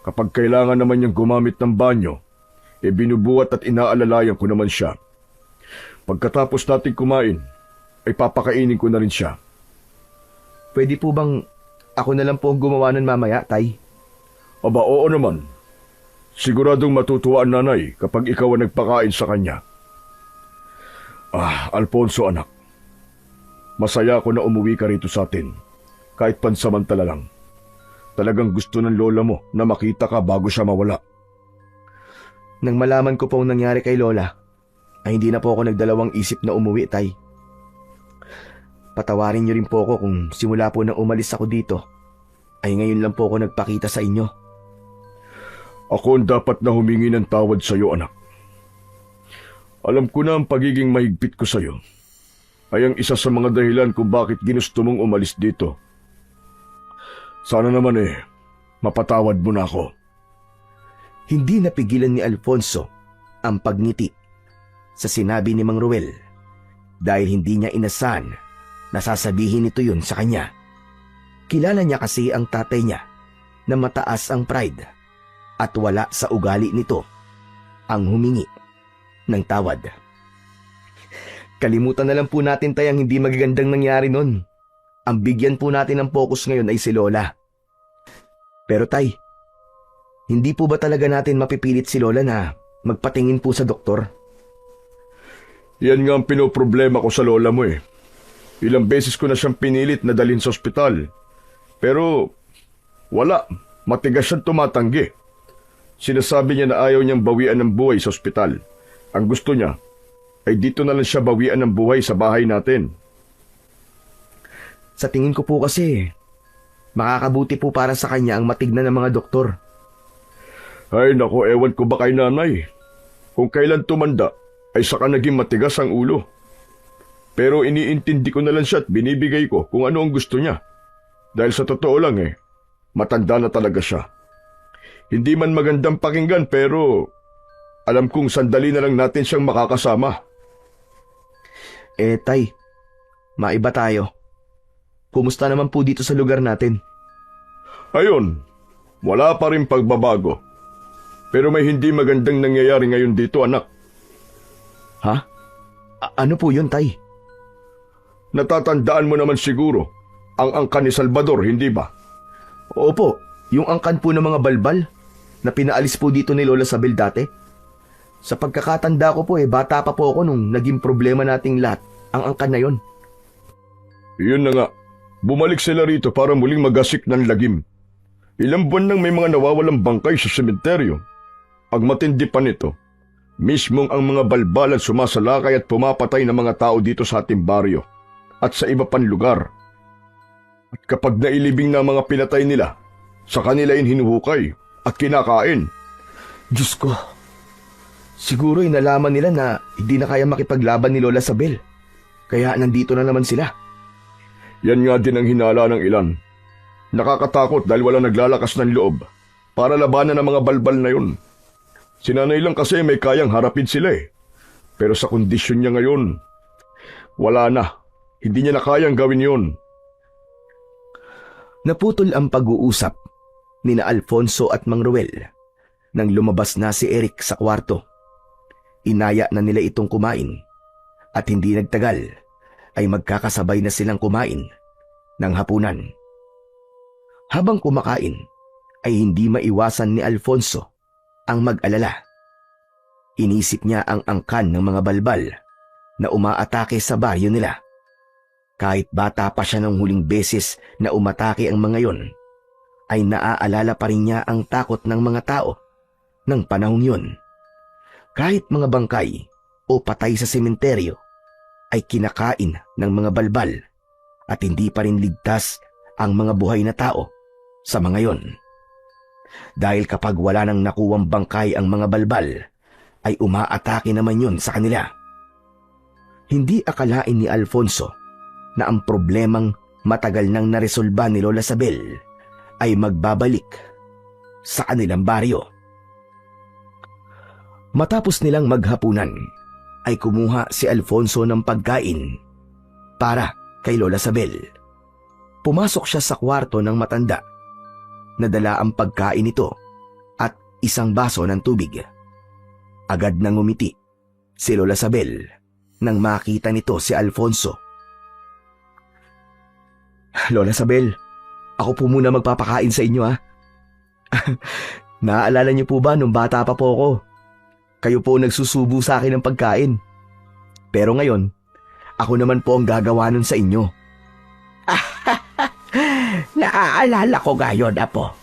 Kapag kailangan naman niyang gumamit ng banyo, binubuhat at inaalalayan ko naman siya. Pagkatapos natin kumain, ay papakainin ko na rin siya. Pwede po bang ako na lang po ang gumawa nun mamaya, Tay? Aba, oo naman. Siguradong matutuwa ang nanay kapag ikaw ang nagpakain sa kanya. Alfonso anak. Masaya ako na umuwi ka rito sa atin. Kahit pansamantala lang. Talagang gusto ng lola mo na makita ka bago siya mawala. Nang malaman ko po ang nangyari kay Lola, ay hindi na po ako nagdalawang isip na umuwi, Tay. Patawarin niyo rin po ako kung simula po nang umalis ako dito, ay ngayon lang po ako nagpakita sa inyo. Ako ang dapat na humingi ng tawad sa iyo, anak. Alam ko na ang pagiging mahigpit ko sa iyo ay ang isa sa mga dahilan kung bakit ginusto mong umalis dito. Sana naman mapatawad mo na ako. Hindi napigilan ni Alfonso ang pagngiti sa sinabi ni Mang Ruel dahil hindi niya inasahan na sasabihin nito yun sa kanya. Kilala niya kasi ang tatay niya na mataas ang pride at wala sa ugali nito ang humingi ng tawad. Kalimutan na lang po natin tay ang hindi magagandang nangyari nun. Ang bigyan po natin ng focus ngayon ay si Lola. Pero tay, hindi po ba talaga natin mapipilit si Lola na magpatingin po sa doktor? Yan nga ang pinoproblema ko sa lola mo Ilang beses ko na siyang pinilit na dalhin sa ospital. Pero wala, matigas siyang tumatanggi. Sinasabi niya na ayaw niyang bawian ng buhay sa ospital. Ang gusto niya ay dito na lang siya bawian ng buhay sa bahay natin. Sa tingin ko po kasi, makakabuti po para sa kanya ang matignan ng mga doktor. Ay nako, ewan ko ba kay nanay? Kung kailan tumanda, ay saka naging matigas ang ulo. Pero iniintindi ko na lang siya at binibigay ko kung ano ang gusto niya. Dahil sa totoo lang matanda na talaga siya. Hindi man magandang pakinggan pero alam kong sandali na lang natin siyang makakasama. Tay, maiba tayo. Kumusta naman po dito sa lugar natin? Ayun, wala pa rin pagbabago. Pero may hindi magandang nangyayari ngayon dito, anak. Ha? Ano po yun, tay? Natatandaan mo naman siguro ang angkan ni Salvador, hindi ba? Opo, yung angkan po ng mga balbal na pinaalis po dito ni Lola Sabel dati. Sa pagkakatanda ko po bata pa po ako nung naging problema nating lahat ang angkan na yon. Yun na nga, bumalik sila rito para muling magasik ng lagim. Ilang buwan nang may mga nawawalang bangkay sa sementeryo. Ang matindi pa nito, mismong ang mga balbal at sumasalakay at pumapatay ng mga tao dito sa ating baryo at sa iba pang lugar. At kapag nailibing na mga pinatay nila, sa kanila hinuhukay at kinakain. Diyos ko, siguro nalaman nila na hindi na kaya makipaglaban ni Lola Sabel. Kaya nandito na naman sila. Yan nga din ang hinala ng ilan. Nakakatakot dahil walang naglalakas ng loob para labanan ang mga balbal na yun. Sinanay lang kasi may kayang harapin sila Pero sa kondisyon niya ngayon, wala na. Hindi niya na kayang gawin yun. Naputol ang pag-uusap ni na Alfonso at Mang Ruel nang lumabas na si Eric sa kwarto. Inaya na nila itong kumain at hindi nagtagal ay magkakasabay na silang kumain ng hapunan. Habang kumakain ay hindi maiwasan ni Alfonso ang mag-alala. Inisip niya ang angkan ng mga balbal na umaatake sa baryo nila. Kahit bata pa siya ng huling beses na umatake ang mga yon, ay naaalala pa rin niya ang takot ng mga tao ng panahong yon. Kahit mga bangkay o patay sa sementeryo ay kinakain ng mga balbal at hindi pa rin ligtas ang mga buhay na tao sa mga yon. Dahil kapag wala nang nakuwang bangkay ang mga balbal, ay umaatake naman yun sa kanila. Hindi akalain ni Alfonso na ang problemang matagal nang naresolba ni Lola Sabel ay magbabalik sa kanilang baryo. Matapos nilang maghapunan, ay kumuha si Alfonso ng pagkain para kay Lola Sabel. Pumasok siya sa kwarto ng matanda. Nadala ang pagkain nito at isang baso ng tubig. Agad nang ngumiti si Lola Sabel nang makita nito si Alfonso. Lola Sabel, ako po muna magpapakain sa inyo ha. Naaalala niyo po ba nung bata pa po ako? Kayo po nagsusubo sa akin ng pagkain. Pero ngayon, ako naman po ang gagawa nun sa inyo. Naaalala ko gayon, apo.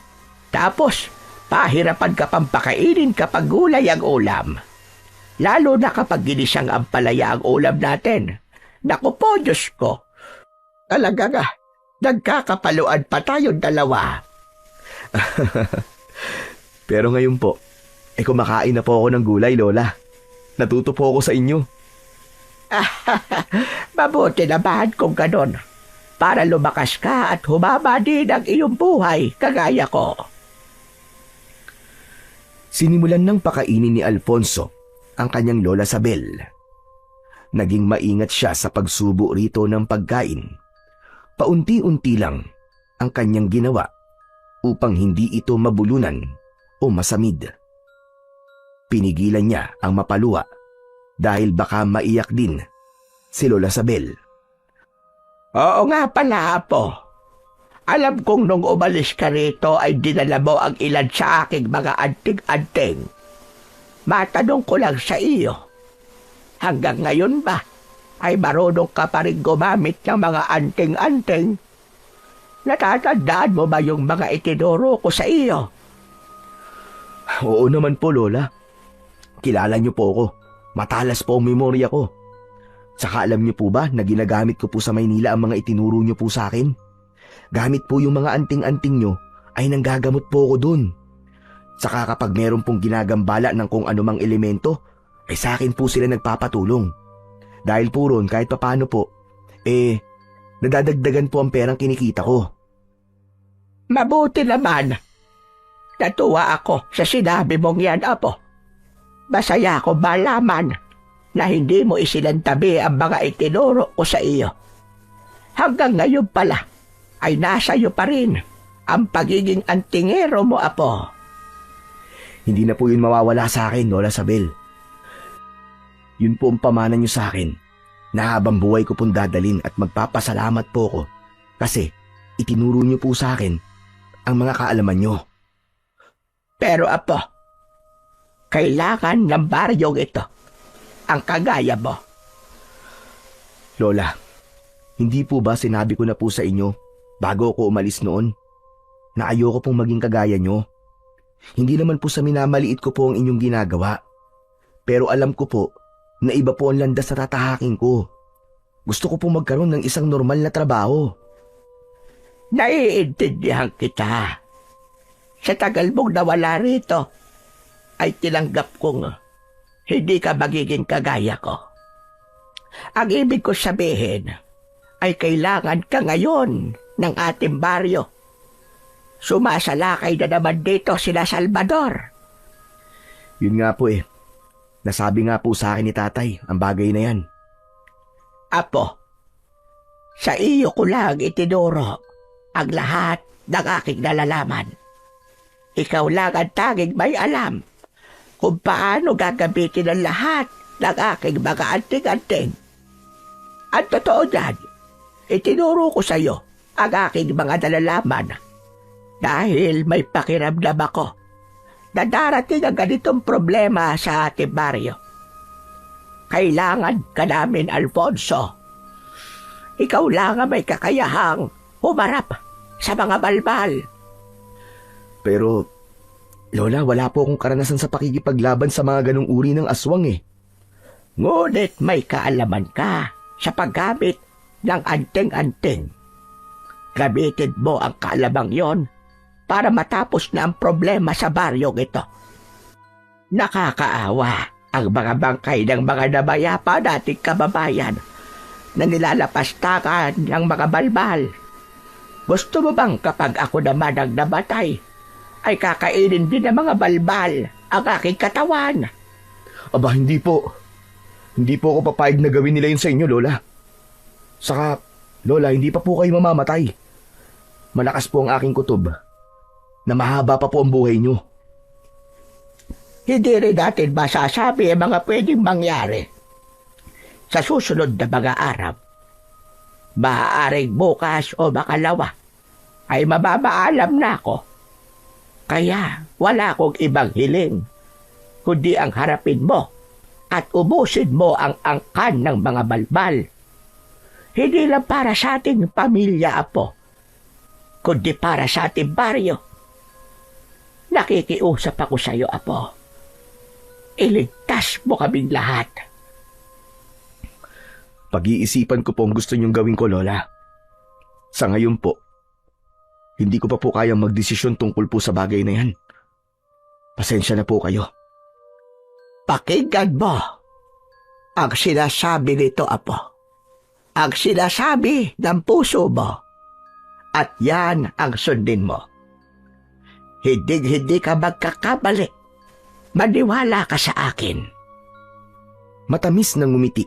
Tapos, pahirapan ka pang pakainin kapag gulay ang ulam. Lalo na kapag ginisang ampalaya ang ulam natin. Naku po, Diyos ko. Talaga nga, nagkakapaluan pa tayong dalawa. Pero ngayon po, kumakain na po ako ng gulay, Lola. Natuto po ako sa inyo. Mabuti naman kung ganon. para lumakas ka at humaba din ang iyong buhay kagaya ko. Sinimulan ng pakainin ni Alfonso ang kanyang lola Sabel. Naging maingat siya sa pagsubo rito ng pagkain. Paunti-unti lang ang kanyang ginawa upang hindi ito mabulunan o masamid. Pinigilan niya ang mapaluwa dahil baka maiyak din si Lola Sabel. Oo nga pala, Apo. Alam kong nung umalis ka rito ay dinala mo ang ilan sa aking mga anting-anting. Matanong ko lang sa iyo, hanggang ngayon ba ay marunong ka pa rin gumamit ng mga anting-anting? Natatandaan mo ba yung mga itinuro ko sa iyo? Oo naman po, Lola. Kilala niyo po ako. Matalas po ang memorya ko. Saka alam niyo po ba na ginagamit ko po sa Maynila ang mga itinuro niyo po sa akin? Gamit po yung mga anting-anting niyo ay nanggagamot po ako dun. Saka kapag meron pong ginagambala ng kung anumang elemento, ay sa akin po sila nagpapatulong. Dahil po ron kahit papano po, nadadagdagan po ang perang kinikita ko. Mabuti naman. Natuwa ako sa sinabi mong yan, Apo. Masaya ako malaman na hindi mo isilantabi ang mga itinuro ko sa iyo. Hanggang ngayon pala ay nasa iyo pa rin ang pagiging antingero mo, Apo. Hindi na po yun mawawala sa akin, Lola Sabel. Yun po ang pamana niyo sa akin na habang buhay ko pong dadalin at magpapasalamat po ko kasi itinuro niyo po sa akin ang mga kaalaman niyo. Pero, Apo, kailangan ng baryong ito ang kagaya mo. Lola, hindi po ba sinabi ko na po sa inyo bago ako umalis noon na ayoko pong maging kagaya nyo? Hindi naman po sa minamaliit ko po ang inyong ginagawa. Pero alam ko po na iba po ang landas sa tatahakin ko. Gusto ko po magkaroon ng isang normal na trabaho. Naiintindihan kita. Sa tagal mong nawala rito, ay tinanggap kong hindi ka magiging kagaya ko. Ang ibig ko sabihin ay kailangan ka ngayon ng ating baryo. Sumasalakay na naman dito sila Salvador. Yun nga po Nasabi nga po sa akin ni tatay ang bagay na yan. Apo, sa iyo ko lang itinuro ang lahat ng aking nalalaman. Ikaw lang ang tanging may alam kung paano gagamitin ang lahat ng aking mga anting-anting. At totoo dyan, itinuro ko sa iyo ang aking mga nalalaman dahil may pakiramdam ako na darating ang ganitong problema sa ating baryo. Kailangan ka namin, Alfonso. Ikaw lang ang may kakayahang humarap sa mga balbal. Pero, Lola, wala po akong karanasan sa pakikipaglaban sa mga ganong uri ng aswang Ngunit may kaalaman ka sa paggamit ng anting-anting. Gamitin mo ang kaalamang yon para matapos na ang problema sa baryong ito. Nakakaawa ang mga bangkay ng mga nabayapa dating kababayan na nilalapastakan ng mga balbal. Gusto mo bang kapag ako naman ang namatay, ay kakainin din ng mga balbal ang aking katawan? Aba, hindi po. Hindi po ako papayag na gawin nila yun sa inyo, Lola. Saka, Lola, hindi pa po kayo mamamatay. Malakas po ang aking kutob na mahaba pa po ang buhay nyo. Hindi rin natin masasabi ang mga pwedeng mangyari. Sa susunod na mga araw, maaaring bukas o makalawa ay mababaalam na ako. Kaya wala akong ibang hiling, kundi ang harapin mo at ubusin mo ang angkan ng mga balbal. Hindi lang para sa ating pamilya, Apo, kundi para sa ating baryo. Nakikiusap ako sa iyo, Apo. Iligtas mo kaming lahat. Pag-iisipan ko po ang gusto niyong gawin ko, Lola. Sa ngayon po, hindi ko pa po kayang magdesisyon tungkol po sa bagay na yan. Pasensya na po kayo. Pakinggan mo ang sinasabi nito, Apo. ang sinasabi ng puso mo. At yan ang sundin mo. Hindi ka magkakamali. Maniwala ka sa akin. Matamis na ngumiti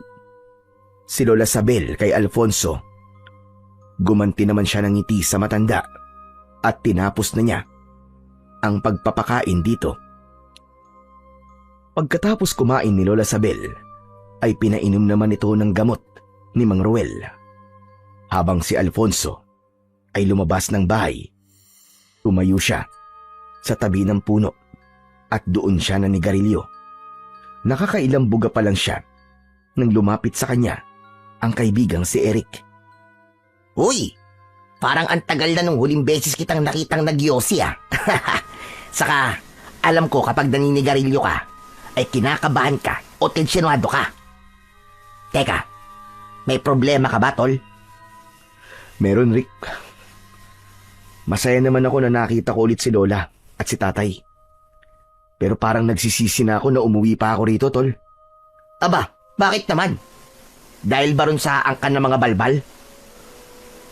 si Lola Sabel kay Alfonso. Gumanti naman siya ng ngiti sa matanda at tinapos na niya ang pagpapakain dito. Pagkatapos kumain ni Lola Sabel, ay pinainom naman ito ng gamot ni Mang Ruel. Habang si Alfonso ay lumabas ng bahay, tumayo siya sa tabi ng puno at doon siya nanigarilyo. Nakakailang buga pa lang siya nang lumapit sa kanya ang kaibigang si Eric. Uy, parang ang tagal na nung huling beses kitang nakitang nagyosi ah. Saka, alam ko kapag naninigarilyo ka, ay kinakabahan ka o tensyonado ka. Teka, may problema ka ba, tol? Meron, Rick. Masaya naman ako na nakita ko ulit si Lola at si Tatay. Pero parang nagsisisi na ako na umuwi pa ako rito, tol. Aba, bakit naman? Dahil ba ron sa angkan ng mga balbal?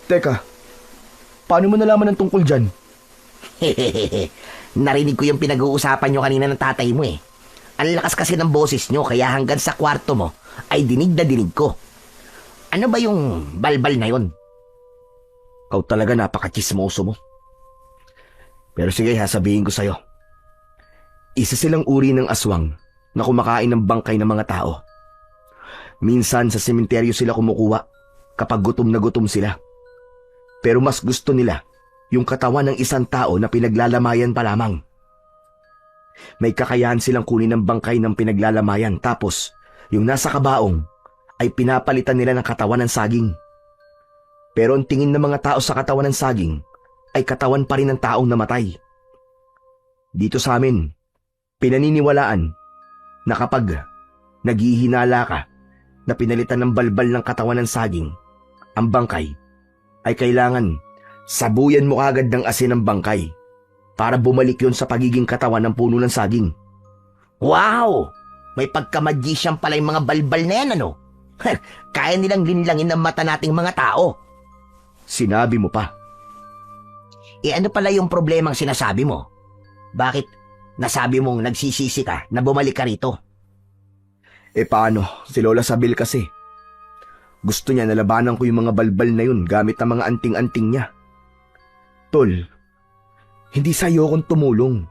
Teka, paano mo nalaman ng tungkol dyan? Narinig ko yung pinag-uusapan nyo kanina ng tatay mo eh. Ang lakas kasi ng boses nyo kaya hanggang sa kwarto mo ay dinig na dinig ko. Ano ba yung balbal na yun? Ikaw talaga napaka-chismoso mo. Pero sige, sabihin ko sa'yo. Isa silang uri ng aswang na kumakain ng bangkay ng mga tao. Minsan sa sementeryo sila kumukuha kapag gutom na gutom sila. Pero mas gusto nila yung katawan ng isang tao na pinaglalamayan pa lamang. May kakayahan silang kunin ng bangkay ng pinaglalamayan tapos yung nasa kabaong ay pinapalitan nila ng katawan ng saging. Pero ang tingin ng mga tao sa katawan ng saging ay katawan pa rin ng taong namatay. Dito sa amin, pinaniniwalaan na kapag naghihinala ka na pinalitan ng balbal ng katawan ng saging, ang bangkay ay kailangan sabuyan mo agad ng asin ng bangkay para bumalik yon sa pagiging katawan ng puno ng saging. Wow! May pagka-magician pala yung mga balbal na yan, ano? Kaya nilang linlangin ng mata nating mga tao. Sinabi mo pa. Ano pala yung problemang sinasabi mo? Bakit nasabi mong nagsisisi ka na bumalik ka rito? Paano? Si Lola Sabel kasi. Gusto niya nalabanan ko yung mga balbal na yun gamit ang mga anting-anting niya. Tol, hindi sa'yo akong tumulong.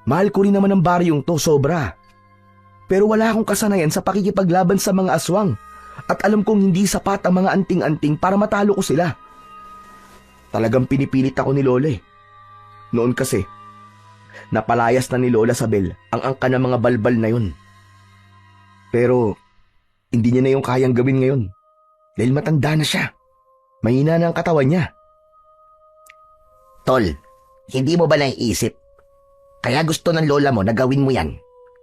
Mahal ko rin naman ang baryong to, sobra. Pero wala akong kasanayan sa pakikipaglaban sa mga aswang at alam kong hindi sapat ang mga anting-anting para matalo ko sila. Talagang pinipilit ako ni Lola eh. Noon kasi, napalayas na ni Lola Sabel ang angka ng mga balbal na yun. Pero, hindi niya na yung kayang gawin ngayon. Dahil matanda na siya. Mahina na ang katawan niya. Tol, hindi mo ba naiisip? Kaya gusto ng lola mo na gawin mo yan.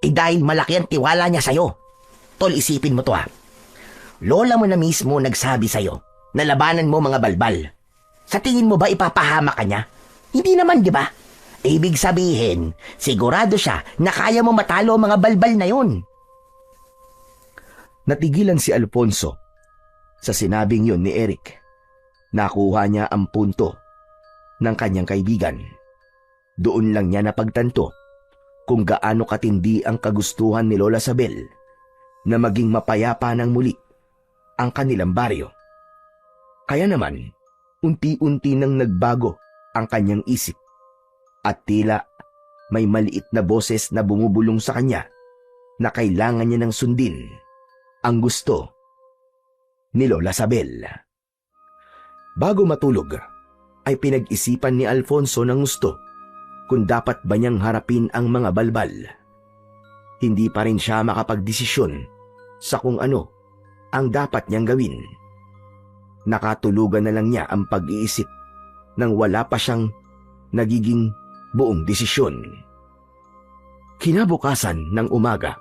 Dahil malaki ang tiwala niya sa'yo. Tol, isipin mo to ha. Lola mo na mismo nagsabi sa'yo na labanan mo mga balbal. Sa tingin mo ba ipapahama ka niya? Hindi naman, di ba? Ibig sabihin, sigurado siya na kaya mo matalo ang mga balbal na yun. Natigilan si Alfonso sa sinabing yun ni Eric. Nakuha niya ang punto ng kanyang kaibigan. Doon lang niya napagtanto kung gaano katindi ang kagustuhan ni Lola Sabel na maging mapayapa ng muli ang kanilang baryo. Kaya naman, unti-unti nang nagbago ang kanyang isip at tila may maliit na boses na bumubulong sa kanya na kailangan niya ng sundin ang gusto ni Lola Sabel. Bago matulog, ay pinag-isipan ni Alfonso ng gusto kung dapat ba niyang harapin ang mga balbal. Hindi pa rin siya makapagdesisyon sa kung ano ang dapat niyang gawin. Nakatulugan na lang niya ang pag-iisip nang wala pa siyang nagiging buong desisyon. Kinabukasan ng umaga,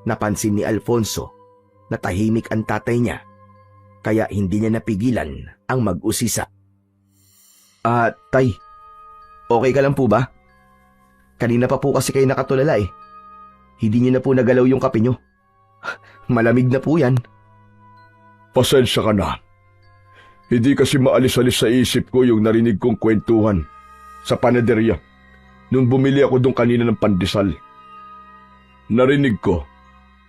napansin ni Alfonso na tahimik ang tatay niya kaya hindi niya napigilan ang mag-usisa. Tay, okay ka lang po ba? Kanina pa po kasi kayo nakatulala eh. Hindi niyo na po nagalaw yung kape niyo. Malamig na po yan. Pasensya ka na. Hindi kasi maalis-alis sa isip ko yung narinig kong kwentuhan sa panaderya nung bumili ako doon kanina ng pandesal. Narinig ko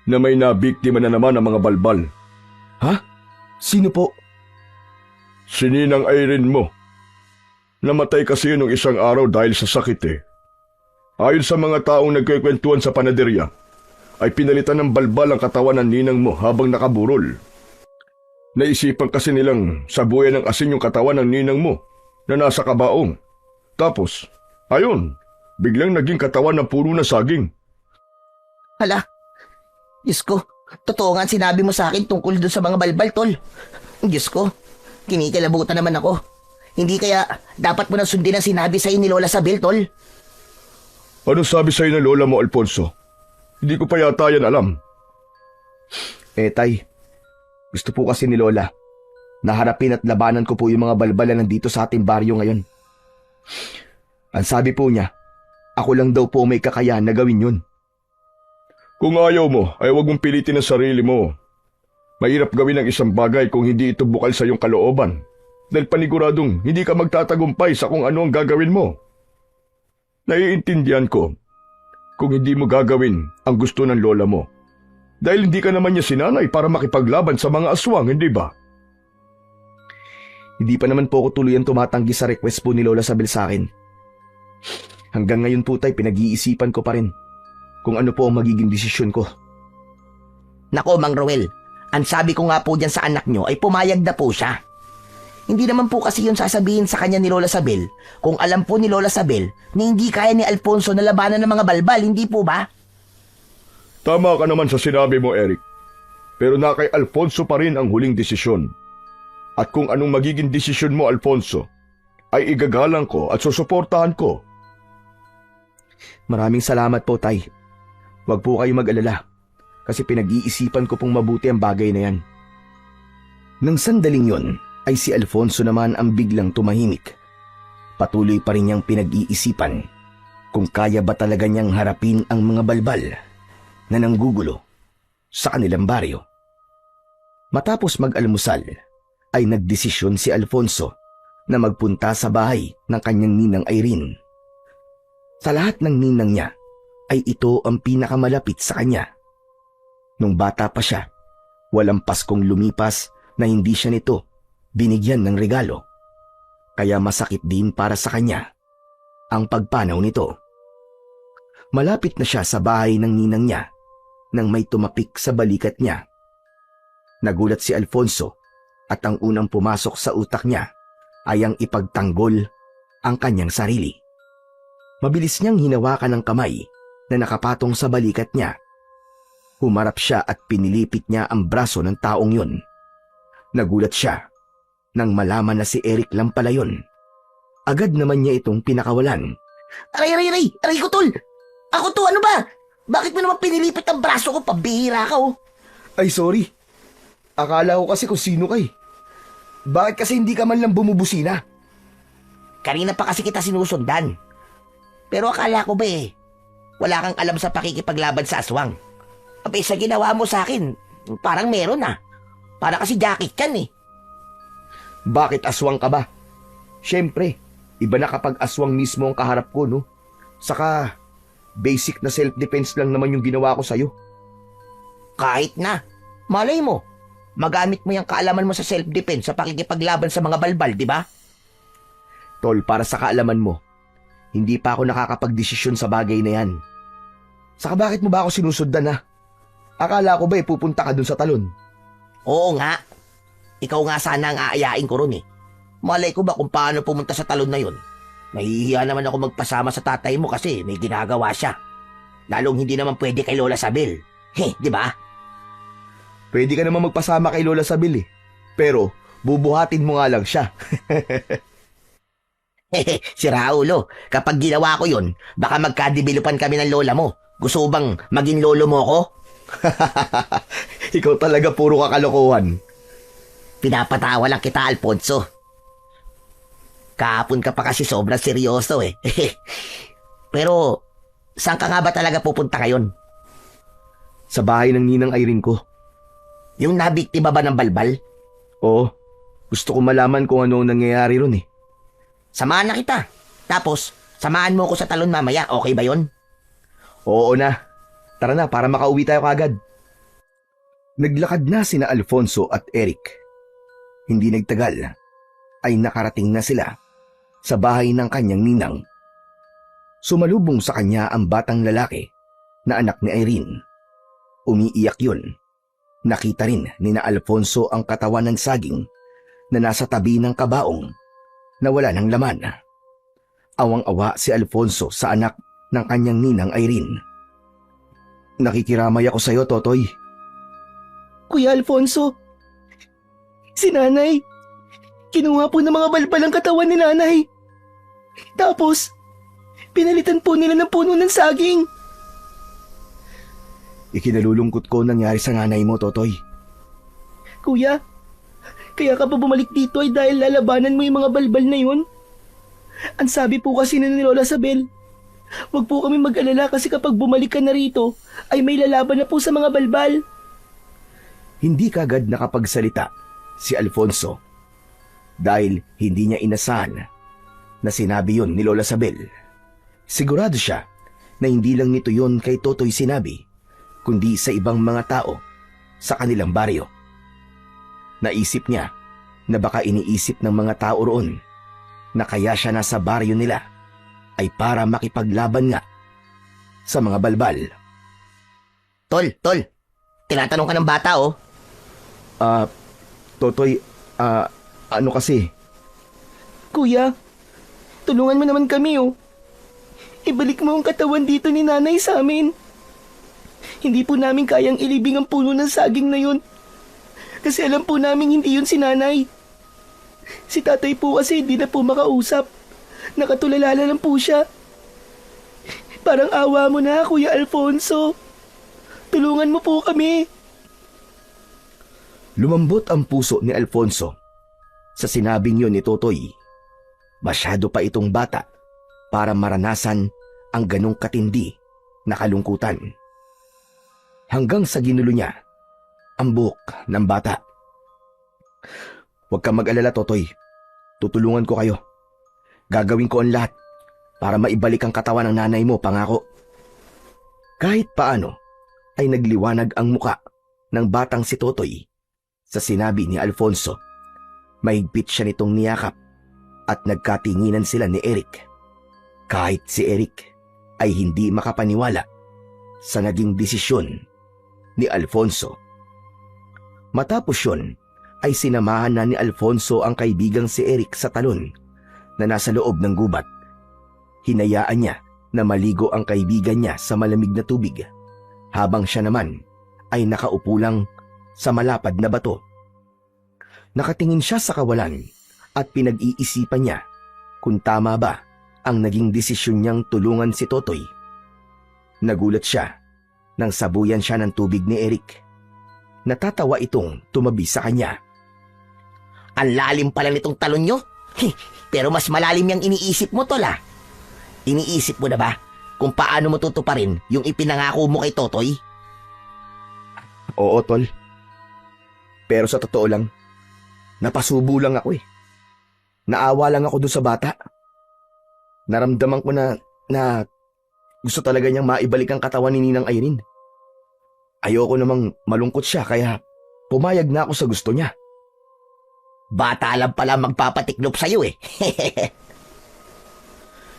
na may nabiktima na naman ang mga balbal. Ha? Sino po? Si Ninang Irene mo. Namatay kasi nung isang araw dahil sa sakit eh. Ayon sa mga taong nagkikwentuhan sa panaderya, ay pinalitan ng balbal ang katawan ng ninang mo habang nakaburol. Naisipan kasi nilang sabuyan ng asin yung katawan ng ninang mo na nasa kabaong. Tapos, ayun, biglang naging katawan ng puro na saging. Hala, Diyos ko, totoo nga ang sinabi mo sa akin tungkol doon sa mga balbal, tol. Diyos ko, kinikilabutan naman ako. Hindi kaya dapat mo nang sundin ang sinabi sa'yo ni Lola Sabel, tol? Anong sabi sa'yo ng lola mo, Alfonso? Hindi ko pa yata yan alam. Tay, gusto po kasi ni Lola na harapin at labanan ko po yung mga balbal na nandito sa ating baryo ngayon. Ang sabi po niya, ako lang daw po may kakayahan na gawin yun. Kung ayaw mo, ay huwag mong pilitin ang sarili mo. Mahirap gawin ang isang bagay kung hindi ito bukal sa iyong kalooban. Dahil paniguradong hindi ka magtatagumpay sa kung ano ang gagawin mo. Naiintindihan ko kung hindi mo gagawin ang gusto ng lola mo. Dahil hindi ka naman niya sinanay para makipaglaban sa mga aswang, hindi ba? Hindi pa naman po ako tuluyan tumatanggi sa request po ni Lola Sabel sa akin. Hanggang ngayon po tay, pinag-iisipan ko pa rin kung ano po ang magiging desisyon ko. Nako, Mang Roel, ang sabi ko nga po dyan sa anak nyo ay pumayag na po siya. Hindi naman po kasi yun sasabihin sa kanya ni Lola Sabel kung alam po ni Lola Sabel na hindi kaya ni Alfonso na labanan ng mga balbal, hindi po ba? Tama ka naman sa sinabi mo, Eric. Pero na kay Alfonso pa rin ang huling desisyon. At kung anong magiging desisyon mo, Alfonso, ay igagalang ko at susuportahan ko. Maraming salamat po, tay. Huwag po kayo mag-alala kasi pinag-iisipan ko pong mabuti ang bagay na yan. Nang sandaling yon, ay si Alfonso naman ang biglang tumahimik. Patuloy pa rin niyang pinag-iisipan kung kaya ba talaga niyang harapin ang mga balbal na nanggugulo sa kanilang baryo. Matapos mag-almusal, ay nagdesisyon si Alfonso na magpunta sa bahay ng kanyang ninang Irene. Sa lahat ng ninang niya, ay ito ang pinakamalapit sa kanya. Nung bata pa siya, walang Paskong lumipas na hindi siya nito binigyan ng regalo. Kaya masakit din para sa kanya ang pagpanaw nito. Malapit na siya sa bahay ng ninang niya nang may tumapik sa balikat niya. Nagulat si Alfonso at ang unang pumasok sa utak niya ay ang ipagtanggol ang kanyang sarili. Mabilis niyang hinawakan ang kamay na nakapatong sa balikat niya. Humarap siya at pinilipit niya ang braso ng taong yun. Nagulat siya nang malaman na si Eric lang pala yun. Agad naman niya itong pinakawalan. Aray ko, tol! Ako to, ano ba? Bakit mo naman pinilipit ang braso ko? Pabihira ka, oh. Ay, sorry. Akala ko kasi kung sino kay. Bakit kasi hindi ka man lang bumubusina? Kanina pa kasi kita sinusundan. Pero akala ko ba wala kang alam sa pakikipaglaban sa aswang. Abay, sa ginawa mo sa akin, parang meron ah. Para kasi jacket kan eh. Bakit aswang ka ba? Siyempre, iba na kapag aswang mismo ang kaharap ko, no? Saka, basic na self-defense lang naman yung ginawa ko sa'yo. Kahit na. Malay mo, magamit mo yung kaalaman mo sa self-defense sa pakikipaglaban sa mga balbal, di ba? Tol, para sa kaalaman mo, hindi pa ako nakakapagdesisyon sa bagay na yan. Saka bakit mo ba ako sinusundan ha? Akala ko ba pupunta ka dun sa talon? Oo nga. Ikaw nga sana ang aayain ko ron eh. Malay ko ba kung paano pumunta sa talon na yun? Nahihiya naman ako magpasama sa tatay mo kasi may ginagawa siya. Lalong hindi naman pwede kay Lola Sabel. Di ba? Pwede ka naman magpasama kay Lola Sabel eh. Pero, bubuhatin mo nga lang siya. Si Raulo, kapag ginawa ko yun, baka magkadibilupan kami ng lola mo. Gusto bang maging lolo mo ko? Ikaw talaga puro kakalokohan. Pinapatawa lang kita, Alfonso. Kahapon ka pa kasi sobrang seryoso eh. Pero, saan ka nga ba talaga pupunta ngayon? Sa bahay ng ninang Irene ko. Yung nabiktima ba ng balbal? Oo, gusto ko malaman kung ano ang nangyayari ron eh. Samahan na kita. Tapos, samahan mo ko sa talon mamaya. Okay ba yon? Oo na. Tara na para makauwi tayo kagad. Naglakad na sina Alfonso at Eric. Hindi nagtagal ay nakarating na sila sa bahay ng kanyang ninang. Sumalubong sa kanya ang batang lalaki na anak ni Irene. Umiiyak yun. Nakita rin ni na Alfonso ang katawan ng saging na nasa tabi ng kabaong na wala ng laman. Awang-awa si Alfonso sa anak ng kanyang ninang Irene. Nakikiramay ako sa iyo, Totoy. Kuya Alfonso, si nanay, kinuha po ng mga balbal ang katawan ni nanay. Tapos, pinalitan po nila ng puno ng saging. Ikinalulungkot ko nangyari sa nanay mo, Totoy. Kuya, kaya ka pa bumalik dito ay dahil lalabanan mo yung mga balbal na yun? Ang sabi po kasi ni Lola Sabel, wag po kami mag-alala kasi kapag bumalik ka na rito, ay may lalaban na po sa mga balbal. Hindi kagad nakapagsalita si Alfonso dahil hindi niya inasahan na sinabi yon ni Lola Sabel. Sigurado siya na hindi lang nito yon kay Totoy sinabi, kundi sa ibang mga tao sa kanilang baryo. Naisip niya na baka iniisip ng mga tao roon na kaya siya nasa baryo nila ay para makipaglaban nga sa mga balbal. Tol, tinatanong ka ng bata oh. Totoy, ano kasi? Kuya, tulungan mo naman kami oh. Ibalik mo ang katawan dito ni nanay sa amin. Hindi po namin kayang ilibing ang puno ng saging na yun. Kasi alam po namin hindi yun si nanay. Si tatay po kasi hindi na po makausap. Nakatulala lang po siya. Parang awa mo na, Kuya Alfonso. Tulungan mo po kami. Lumambot ang puso ni Alfonso sa sinabing yun ni Totoy. Masyado pa itong bata para maranasan ang ganong katindi na kalungkutan. Hanggang sa ginulo niya ang buhok ng bata. Huwag kang mag-alala, Totoy. Tutulungan ko kayo. Gagawin ko ang lahat para maibalik ang katawan ng nanay mo, pangako. Kahit paano ay nagliwanag ang muka ng batang si Totoy sa sinabi ni Alfonso. Mahigpit siya nitong niyakap at nagkatinginan sila ni Eric. Kahit si Eric ay hindi makapaniwala sa naging desisyon ni Alfonso. Matapos yun, ay sinamahan na ni Alfonso ang kaibigang si Eric sa talon na nasa loob ng gubat. Hinayaan niya na maligo ang kaibigan niya sa malamig na tubig habang siya naman ay nakaupo lang sa malapad na bato. Nakatingin siya sa kawalan at pinag-iisipan niya kung tama ba ang naging desisyon niyang tulungan si Totoy. Nagulat siya nang sabuyan siya ng tubig ni Eric. Natatawa itong tumabi sa kanya. Ang lalim pala nitong talon nyo. Pero mas malalim yung iniisip mo, Tol ah. Iniisip mo na ba kung paano mo tutuparin yung ipinangako mo kay Totoy? Oo, Tol. Pero sa totoo lang, napasubo lang ako eh. Naawa lang ako doon sa bata. Naramdaman ko na gusto talaga niyang maibalik ang katawan ni Ninang Irene. Ayoko namang malungkot siya kaya pumayag na ako sa gusto niya. Bata lang pala magpapatiklop sa'yo eh.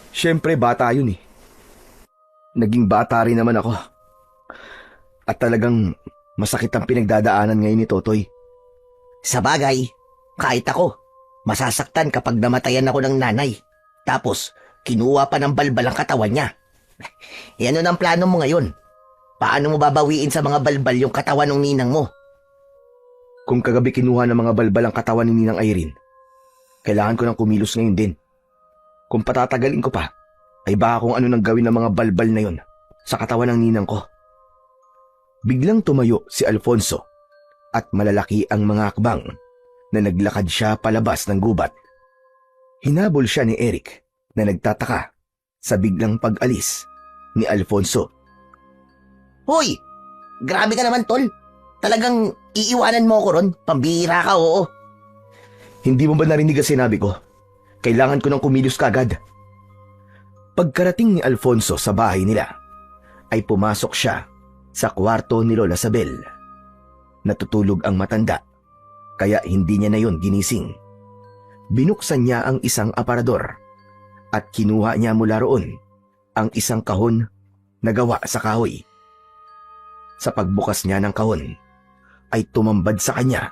Siyempre bata yun eh. Naging bata rin naman ako. At talagang masakit ang pinagdadaanan ngayon ni Totoy. Sa bagay, kahit ako, masasaktan kapag namatayan ako ng nanay. Tapos, kinuha pa ng balbal ang katawan niya. Ano ang plano mo ngayon? Paano mo babawiin sa mga balbal yung katawan ng ninang mo? Kung kagabi kinuha ng mga balbal ang katawan ni Ninang Irene, kailangan ko ng kumilos ngayon din. Kung patatagalin ko pa, ay baka kung ano nang gawin ng mga balbal na yon sa katawan ng ninang ko. Biglang tumayo si Alfonso at malalaki ang mga akbang na naglakad siya palabas ng gubat. Hinabol siya ni Eric na nagtataka sa biglang pag-alis ni Alfonso. Hoy! Grabe ka naman, Tol. Talagang iiwanan mo ko ron. Pambihira ka, oo. Hindi mo ba narinig ang sinabi ko? Kailangan ko ng kumilos kagad. Pagkarating ni Alfonso sa bahay nila, ay pumasok siya sa kwarto ni Lola Sabel. Natutulog ang matanda, kaya hindi niya na yon ginising. Binuksan niya ang isang aparador at kinuha niya mula roon ang isang kahon na gawa sa kahoy. Sa pagbukas niya ng kahon, ay tumambad sa kanya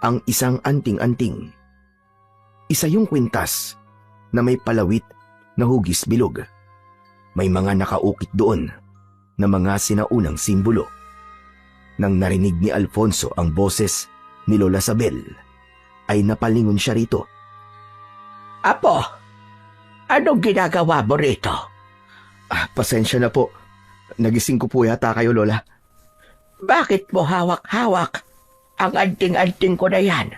ang isang anting-anting. Isa yung kwintas na may palawit na hugis bilog. May mga nakaukit doon na mga sinaunang simbolo. Nang narinig ni Alfonso ang boses ni Lola Sabel, ay napalingon siya rito. Apo, anong ginagawa mo rito? Pasensya na po. Nagising ko po yata kayo, Lola. Bakit mo hawak-hawak ang anting-anting ko na yan?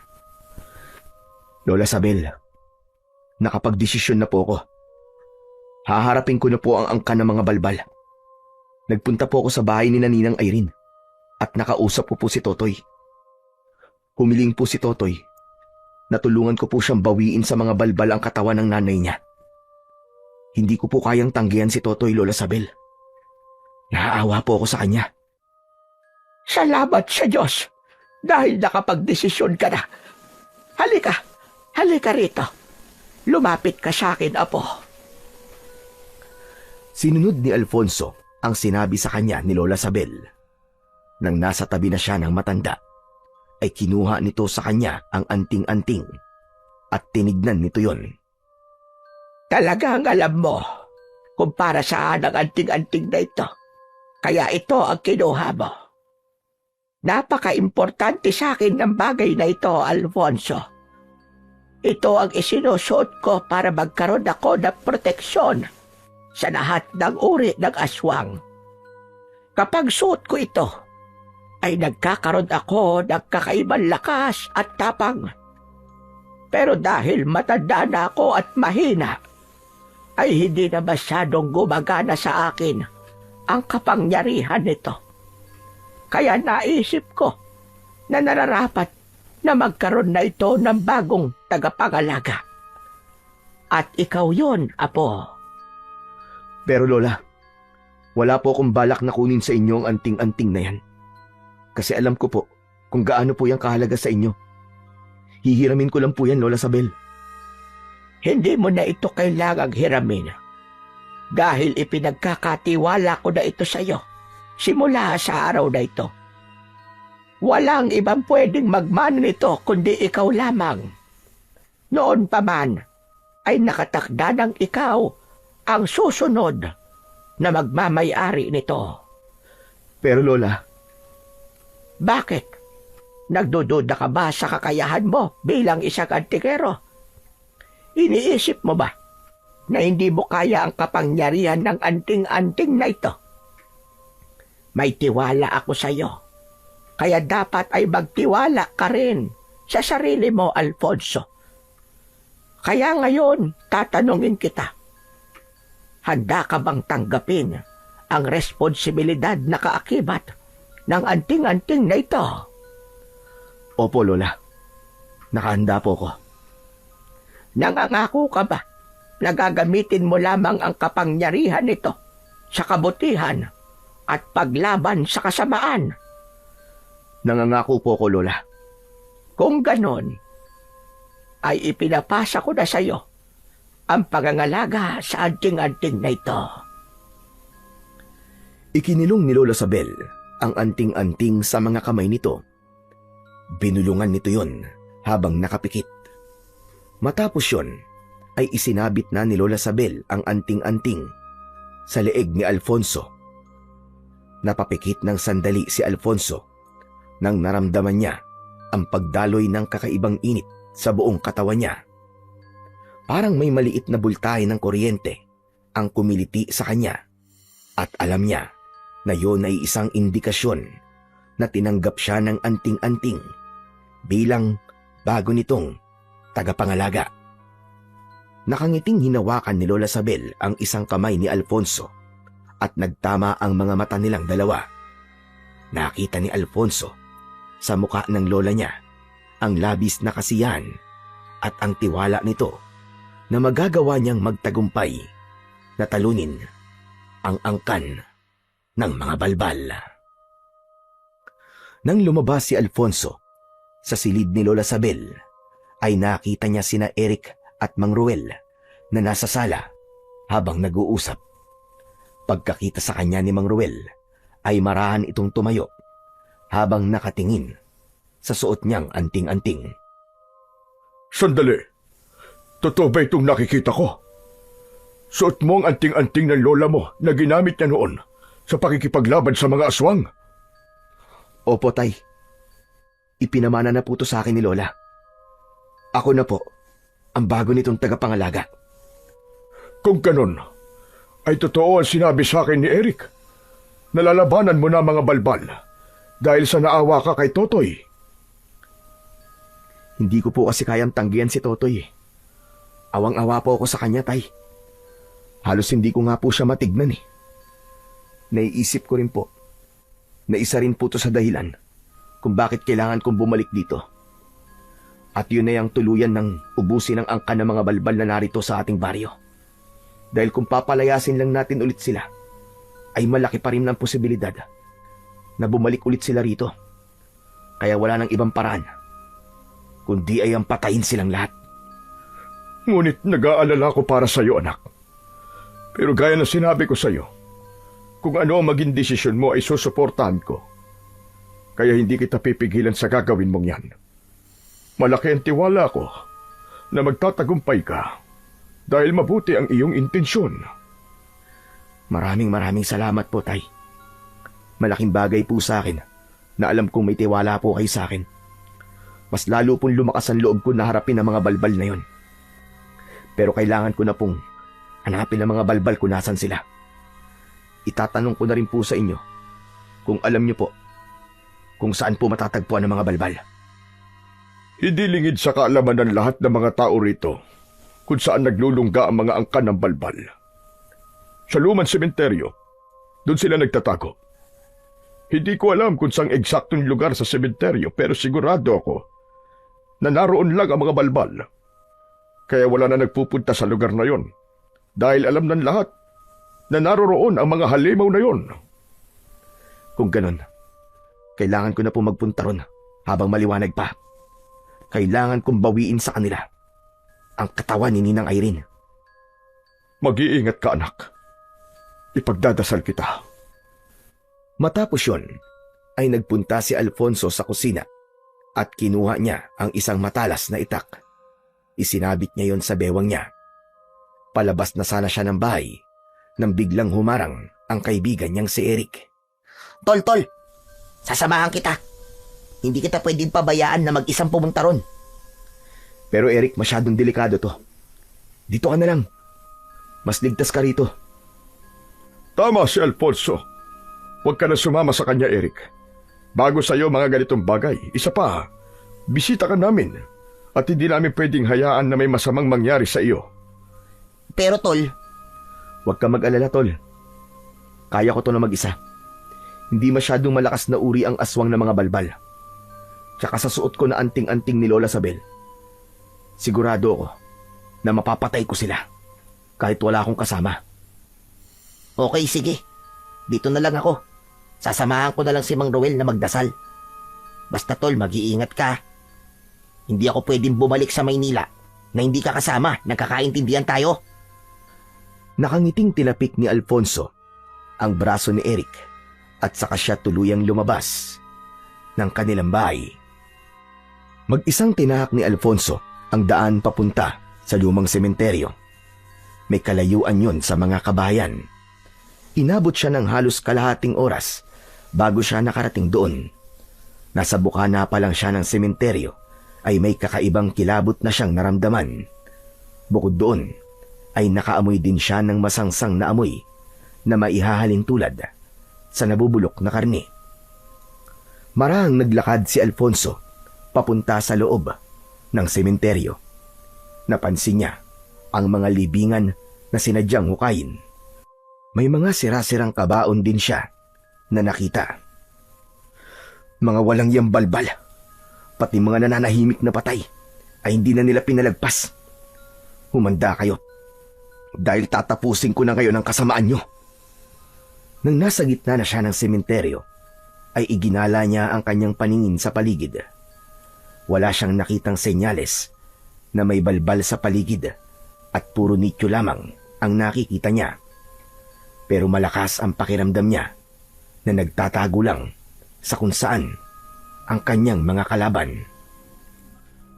Lola Sabel, nakapagdesisyon na po ako. Haharapin ko na po ang angka ng mga balbal. Nagpunta po ako sa bahay ni Ninang Irene at nakausap ko po si Totoy. Humiling po si Totoy. Natulungan ko po siyang bawiin sa mga balbal ang katawan ng nanay niya. Hindi ko po kayang tanggihan si Totoy, Lola Sabel. Naaawa po ako sa kanya. Salamat sa Diyos dahil nakapagdesisyon ka na. Halika rito. Lumapit ka sa akin, Apo. Sinunod ni Alfonso ang sinabi sa kanya ni Lola Sabel. Nang nasa tabi na siya ng matanda, ay kinuha nito sa kanya ang anting-anting at tinignan nito yon. Talagang alam mo kung para saan ang anting-anting na ito. Kaya ito ang kinuha mo. Napaka-importante sa akin ng bagay na ito, Alfonso. Ito ang isinusuot ko para magkaroon ako ng proteksyon sa lahat ng uri ng aswang. Kapag suot ko ito, ay nagkakaroon ako ng kakaibang lakas at tapang. Pero dahil matanda na ako at mahina, ay hindi na masyadong gumagana sa akin ang kapangyarihan nito. Kaya naisip ko na nararapat na magkaroon na ito ng bagong tagapangalaga. At ikaw yon, Apo. Pero Lola, wala po akong balak na kunin sa inyo ang anting-anting na yan. Kasi alam ko po kung gaano po yung kahalaga sa inyo. Hihiramin ko lang po yan, Lola Sabel. Hindi mo na ito kailangang hiramin. Dahil ipinagkakatiwala ko na ito sa iyo simula sa araw na ito. Walang ibang pwedeng magmana nito kundi ikaw lamang. Noon pa man ay nakatakda ng ikaw ang susunod na magmamay-ari nito. Pero Lola, Bakit? Nagdududa ka ba sa kakayahan mo bilang isang antikero? Iniisip mo ba na hindi mo kaya ang kapangyarihan ng anting-anting na ito? May tiwala ako sa iyo. Kaya dapat ay magtiwala ka rin sa sarili mo, Alfonso. Kaya ngayon, tatanungin kita. Handa ka bang tanggapin ang responsibilidad na kaakibat ng anting-anting na ito? Opo, Lola. Nakahanda po ko. Nangangako ka ba na gagamitin mo lamang ang kapangyarihan nito sa kabutihan at paglaban sa kasamaan? Nangangako po ko, Lola. Kung ganon, ay ipinapasa ko na sa iyo ang pangangalaga sa anting-anting na ito. Ikinilong ni Lola Sabel ang anting-anting sa mga kamay nito. Binulungan nito yon habang nakapikit. Matapos yon, ay isinabit na ni Lola Sabel ang anting-anting sa leeg ni Alfonso. Napapikit ng sandali si Alfonso nang naramdaman niya ang pagdaloy ng kakaibang init sa buong katawan niya. Parang may maliit na bultahe ng kuryente ang kumiliti sa kanya at alam niya na yon ay isang indikasyon na tinanggap siya ng anting-anting bilang bago nitong tagapangalaga. Nakangiting hinawakan ni Lola Sabel ang isang kamay ni Alfonso at nagtama ang mga mata nilang dalawa. Nakita ni Alfonso sa muka ng lola niya ang labis na kasiyahan at ang tiwala nito na magagawa niyang magtagumpay na talunin ang angkan ng mga balbal. Nang lumabas si Alfonso sa silid ni Lola Sabel, ay nakita niya sina Eric at Mang Ruel na nasa sala habang nag-uusap. Pagkakita sa kanya ni Mang Ruel, ay marahan itong tumayo habang nakatingin sa suot niyang anting-anting. Sandali. Totoo ba itong nakikita ko? Suot mo ang anting-anting ng lola mo na ginamit niya noon sa pakikipaglaban sa mga aswang? Opo, Tay. Ipinamana na po to sa akin ni Lola. Ako na po ang bago nitong tagapangalaga. Kung ganon, ay totoo ang sinabi sa akin ni Eric. Nalalabanan mo na mga balbal dahil sa naawa ka kay Totoy. Hindi ko po kasi kayang tanggihan si Totoy. Awang-awa po ako sa kanya, Tay. Halos hindi ko nga po siya matignan eh. Naiisip ko rin po na isa rin po to sa dahilan kung bakit kailangan kong bumalik dito. At yun na yung tuluyan ng ubusin ng angka ng mga balbal na narito sa ating baryo. Dahil kung papalayasin lang natin ulit sila, ay malaki pa rin ang posibilidad na bumalik ulit sila rito. Kaya wala nang ibang paraan, kundi ay ang patayin silang lahat. Ngunit nag-aalala ko para sa iyo, anak. Pero gaya na sinabi ko sa iyo, kung ano ang maging desisyon mo ay susuportahan ko. Kaya hindi kita pipigilan sa gagawin mong yan. Malaki ang tiwala ko na magtatagumpay ka dahil mabuti ang iyong intensyon. Maraming salamat po, Tay. Malaking bagay po sa akin na alam kong may tiwala po kayo sa akin. Mas lalo pong lumakas ang loob ko na harapin ang mga balbal na yon. Pero kailangan ko na pong hanapin ang mga balbal kung nasan sila. Itatanong ko na rin po sa inyo kung alam niyo po kung saan po matatagpuan ang mga balbal. Hindi lingid sa kaalaman ng lahat ng mga tao rito kung saan naglulungga ang mga angkan ng balbal. Sa lumang sementeryo, doon sila nagtatago. Hindi ko alam kung saang eksaktong lugar sa sementeryo pero sigurado ako na naroon lang ang mga balbal. Kaya wala na nagpupunta sa lugar na yon dahil alam ng lahat na naroroon ang mga halimaw na yon. Kung ganon, kailangan ko na po magpunta ron habang maliwanag pa. Kailangan kong bawiin sa kanila ang katawan ni Ninang Irene. Mag-iingat ka, anak. Ipagdadasal kita. Matapos yon, ay nagpunta si Alfonso sa kusina at kinuha niya ang isang matalas na itak. Isinabit niya yon sa bewang niya. Palabas na sana siya ng bahay nang biglang humarang ang kaibigan niyang si Eric. Tol, sasamahan kita. Hindi kita pwedeng pabayaan na mag-isang pumunta ron. Pero Eric, masyadong delikado to. Dito ka na lang. Mas ligtas ka rito. Tama si Alfonso. Huwag ka na sumama sa kanya, Eric. Bago sa'yo mga ganitong bagay, isa pa, bisita ka namin at hindi namin pwedeng hayaan na may masamang mangyari sa iyo. Pero Tol, Huwag ka mag-alala, Tol. Kaya ko to na mag-isa. Hindi masyadong malakas na uri ang aswang ng mga balbal. Tsaka sa suot ko na anting-anting ni Lola Sabel, sigurado ako na mapapatay ko sila kahit wala akong kasama. okay, sige. Dito na lang ako. Sasamahan ko na lang si Mang Roel na magdasal. Basta Tol, mag-iingat ka. Hindi ako pwedeng bumalik sa Maynila na hindi ka kasama. Nagkakaintindihan tayo. Nakangiting tinapik ni Alfonso ang braso ni Eric at saka siya tuluyang lumabas ng kanilang bahay. Mag-isang tinahak ni Alfonso ang daan papunta sa lumang sementeryo. May kalayuan yun sa mga kabayan. Inabot siya ng halos kalahating oras bago siya nakarating doon. Nasa bukana pa lang siya ng sementeryo ay may kakaibang kilabot na siyang naramdaman. Bukod doon, ay nakaamoy din siya ng masangsang na amoy na maihahalin tulad sa nabubulok na karne. Marahang naglakad si Alfonso papunta sa loob ng sementeryo. Napansin niya ang mga libingan na sinadyang hukayin. May mga sira-sirang kabaon din siya na nakita. Mga walang yambalbal, pati mga nananahimik na patay ay hindi na nila pinalagpas. Humanda kayo dahil tatapusin ko na ngayon ang kasamaan nyo. Nang nasa gitna na siya ng sementeryo, ay iginala niya ang kanyang paningin sa paligid. Wala siyang nakitang senyales na may balbal sa paligid at puro nityo lamang ang nakikita niya. Pero malakas ang pakiramdam niya na nagtatago lang sa kung saan ang kanyang mga kalaban.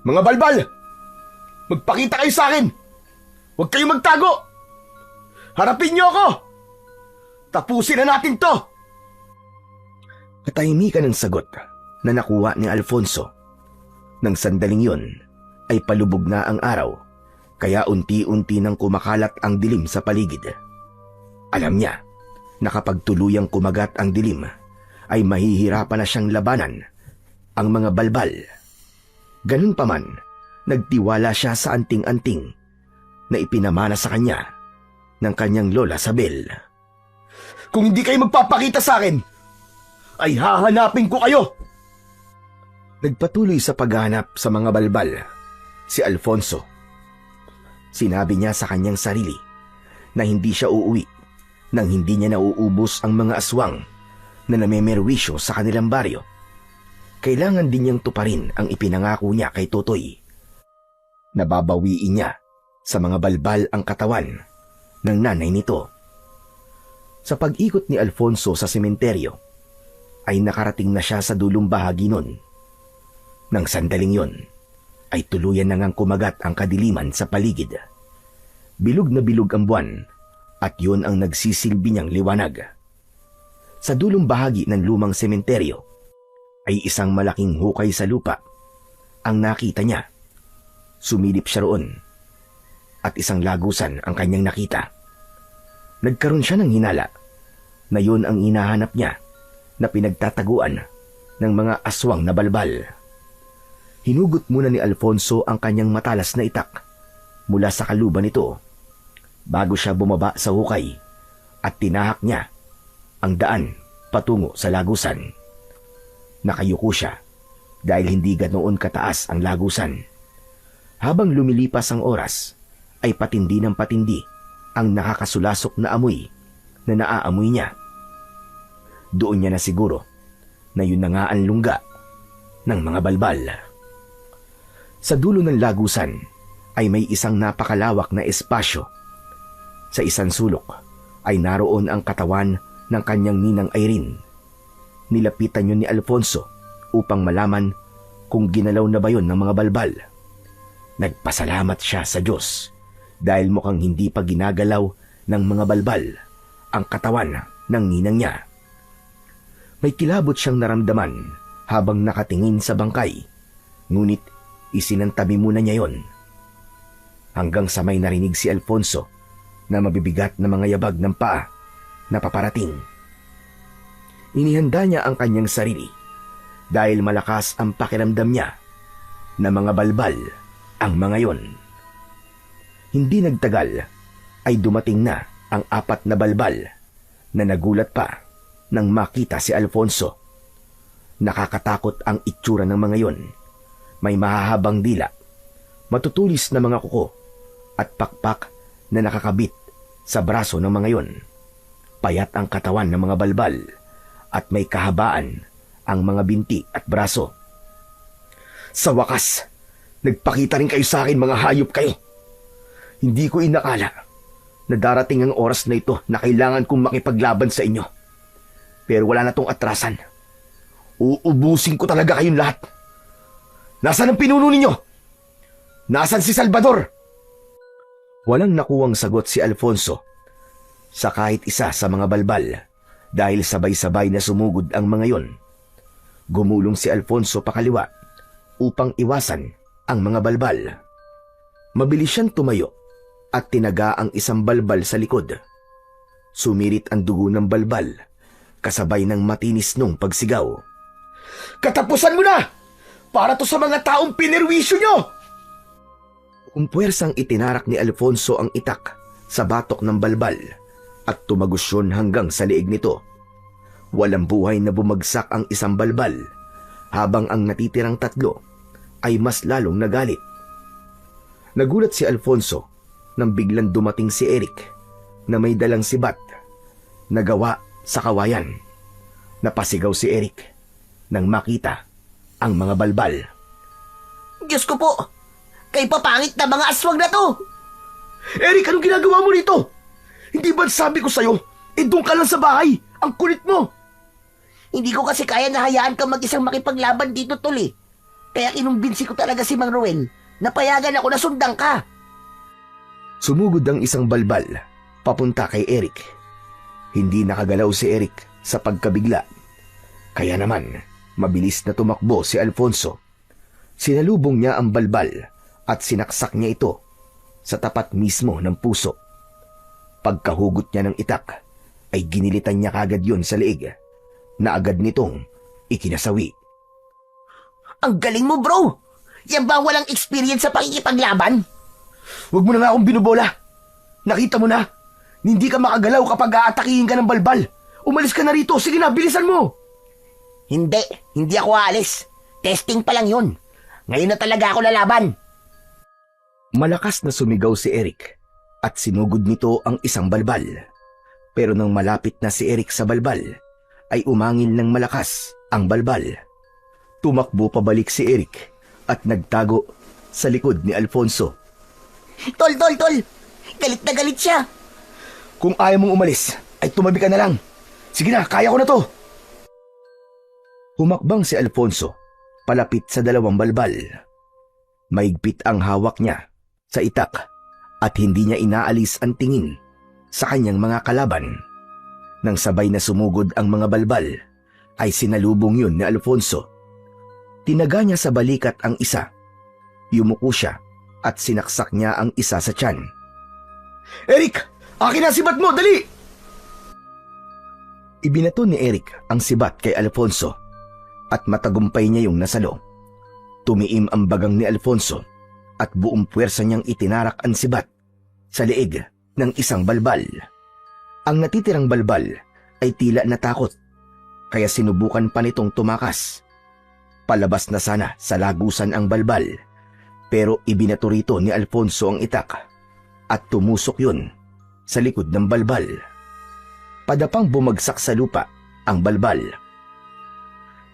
Mga balbal! Magpakita kayo sa akin! Huwag kayong magtago! Harapin niyo ako! Tapusin na natin to! Katahimikan ng sagot na nakuha ni Alfonso. Nang sandaling yon ay palubog na ang araw, kaya unti-unti nang kumakalat ang dilim sa paligid. Alam niya na kapag tuluyang kumagat ang dilim, ay mahihirapan na siyang labanan ang mga balbal. Ganun pa man, nagtiwala siya sa anting-anting na ipinamana sa kanya ng kanyang lola Sabel. Kung hindi kayo magpapakita sa akin, ay hahanapin ko kayo! Nagpatuloy sa paghahanap sa mga balbal si Alfonso. Sinabi niya sa kanyang sarili na hindi siya uuwi nang hindi niya nauubos ang mga aswang na namemerwisyo sa kanilang baryo. Kailangan din niyang tuparin ang ipinangako niya kay Totoy. Nababawiin niya sa mga balbal ang katawan ng nanay nito. Sa pag-ikot ni Alfonso sa sementeryo, ay nakarating na siya sa dulong bahagi nun. Nang sandaling yon, ay tuluyan na ngang kumagat ang kadiliman sa paligid. Bilog na bilog ang buwan, at yun ang nagsisilbi niyang liwanag. Sa dulong bahagi ng lumang sementeryo, ay isang malaking hukay sa lupa ang nakita niya. Sumilip siya roon, at isang lagusan ang kanyang nakita. Nagkaroon siya ng hinala na yun ang hinahanap niya na pinagtataguan ng mga aswang na balbal. Hinugot muna ni Alfonso ang kanyang matalas na itak mula sa kaluban nito bago siya bumaba sa hukay at tinahak niya ang daan patungo sa lagusan. Nakayuko siya dahil hindi ganoon kataas ang lagusan. Habang lumilipas ang oras, ay patindi ng patindi ang nakakasulasok na amoy na naaamoy niya. Doon niya na siguro na yun na nga ang lungga ng mga balbal. Sa dulo ng lagusan ay may isang napakalawak na espasyo. Sa isang sulok ay naroon ang katawan ng kanyang ninang Irene. Nilapitan yun ni Alfonso upang malaman kung ginalaw na ba yun ng mga balbal. Nagpasalamat siya sa Diyos dahil mukhang hindi pa ginagalaw ng mga balbal ang katawan ng ninang niya. May kilabot siyang naramdaman habang nakatingin sa bangkay, ngunit isinantabi muna niya yon. Hanggang sa may narinig si Alfonso na mabibigat na mga yabag ng paa na paparating. Inihanda niya ang kanyang sarili dahil malakas ang pakiramdam niya na mga balbal ang mga yon. Hindi nagtagal ay dumating na ang 4 na balbal na nagulat pa nang makita si Alfonso. Nakakatakot ang itsura ng mga yon. May mahahabang dila, matutulis na mga kuko at pakpak na nakakabit sa braso ng mga yon. Payat ang katawan ng mga balbal at may kahabaan ang mga binti at braso. Sa wakas, nagpakita rin kayo sa akin, mga hayop kayo. Hindi ko inakala na darating ang oras na ito na kailangan kong makipaglaban sa inyo. Pero wala na tong atrasan. Uubusin ko talaga kayong lahat. Nasaan ang pinuno ninyo? Nasaan si Salvador? Walang nakuwang sagot si Alfonso sa kahit isa sa mga balbal dahil sabay-sabay na sumugod ang mga yon. Gumulong si Alfonso pakaliwa upang iwasan ang mga balbal. Mabilis siyang tumayo at tinaga ang isang balbal sa likod. Sumirit ang dugo ng balbal kasabay ng matinis nung pagsigaw. Katapusan mo na! Para to sa mga taong pinerwisyo nyo! Puwersang itinarak ni Alfonso ang itak sa batok ng balbal at tumagos yun hanggang sa liig nito. Walang buhay na bumagsak ang isang balbal habang ang natitirang 3 ay mas lalong nagalit Nagulat si Alfonso nang biglang dumating si Eric na may dalang sibat na gawa sa kawayan. Napasigaw si Eric nang makita ang mga balbal. Diyos ko po! Kay papangit na mga aswang na to! Eric, anong ginagawa mo rito? Hindi ba sabi ko sa'yo, doon ka lang sa bahay? Ang kulit mo! Hindi ko kasi kaya na hayaan ka mag-isang makipaglaban dito, tol eh. Kaya kinumbinsi ko talaga si Mang Ruel na payagan ako na sundan ka. Sumugod ang isang balbal papunta kay Eric. Hindi nakagalaw si Eric sa pagkabigla. Kaya naman, mabilis na tumakbo si Alfonso. Sinalubong niya ang balbal at sinaksak niya ito sa tapat mismo ng puso. Pagkahugot niya ng itak, ay ginilitan niya kagad yun sa leeg na agad nitong ikinasawi. Ang galing mo, bro! Yan ba walang experience sa pakikipaglaban? Huwag mo na nga akong binubola. Nakita mo na, hindi ka makagalaw kapag aatakihin ka ng balbal. Umalis ka na rito. Sige na, bilisan mo. Hindi ako aalis. Testing pa lang yun. Ngayon na talaga ako lalaban. Malakas na sumigaw si Eric at sinugod nito ang isang balbal. Pero nang malapit na si Eric sa balbal, ay umangil ng malakas ang balbal. Tumakbo pabalik si Eric at nagtago sa likod ni Alfonso. Tol! Galit na galit siya. Kung ayaw mong umalis, ay tumabi ka na lang. Sige na, kaya ko na to. Humakbang si Alfonso palapit sa dalawang balbal. Maigpit ang hawak niya sa itak at hindi niya inaalis ang tingin sa kanyang mga kalaban. Nang sabay na sumugod ang mga balbal, ay sinalubong yun ni Alfonso. Tinaga niya sa balikat ang isa. Yumuko siya at sinaksak niya ang isa sa tiyan. Eric! Akin na sibat mo! Dali! Ibinato ni Eric ang sibat kay Alfonso at matagumpay niya yung nasalo. Tumiim ang bagang ni Alfonso at buong puwersa niyang itinarak ang sibat sa leeg ng isang balbal. Ang natitirang balbal ay tila natakot, kaya sinubukan pa nitong tumakas. Palabas na sana sa lagusan ang balbal, pero ibinato rito ni Alfonso ang itak at tumusok yun sa likod ng balbal. Padapang bumagsak sa lupa ang balbal.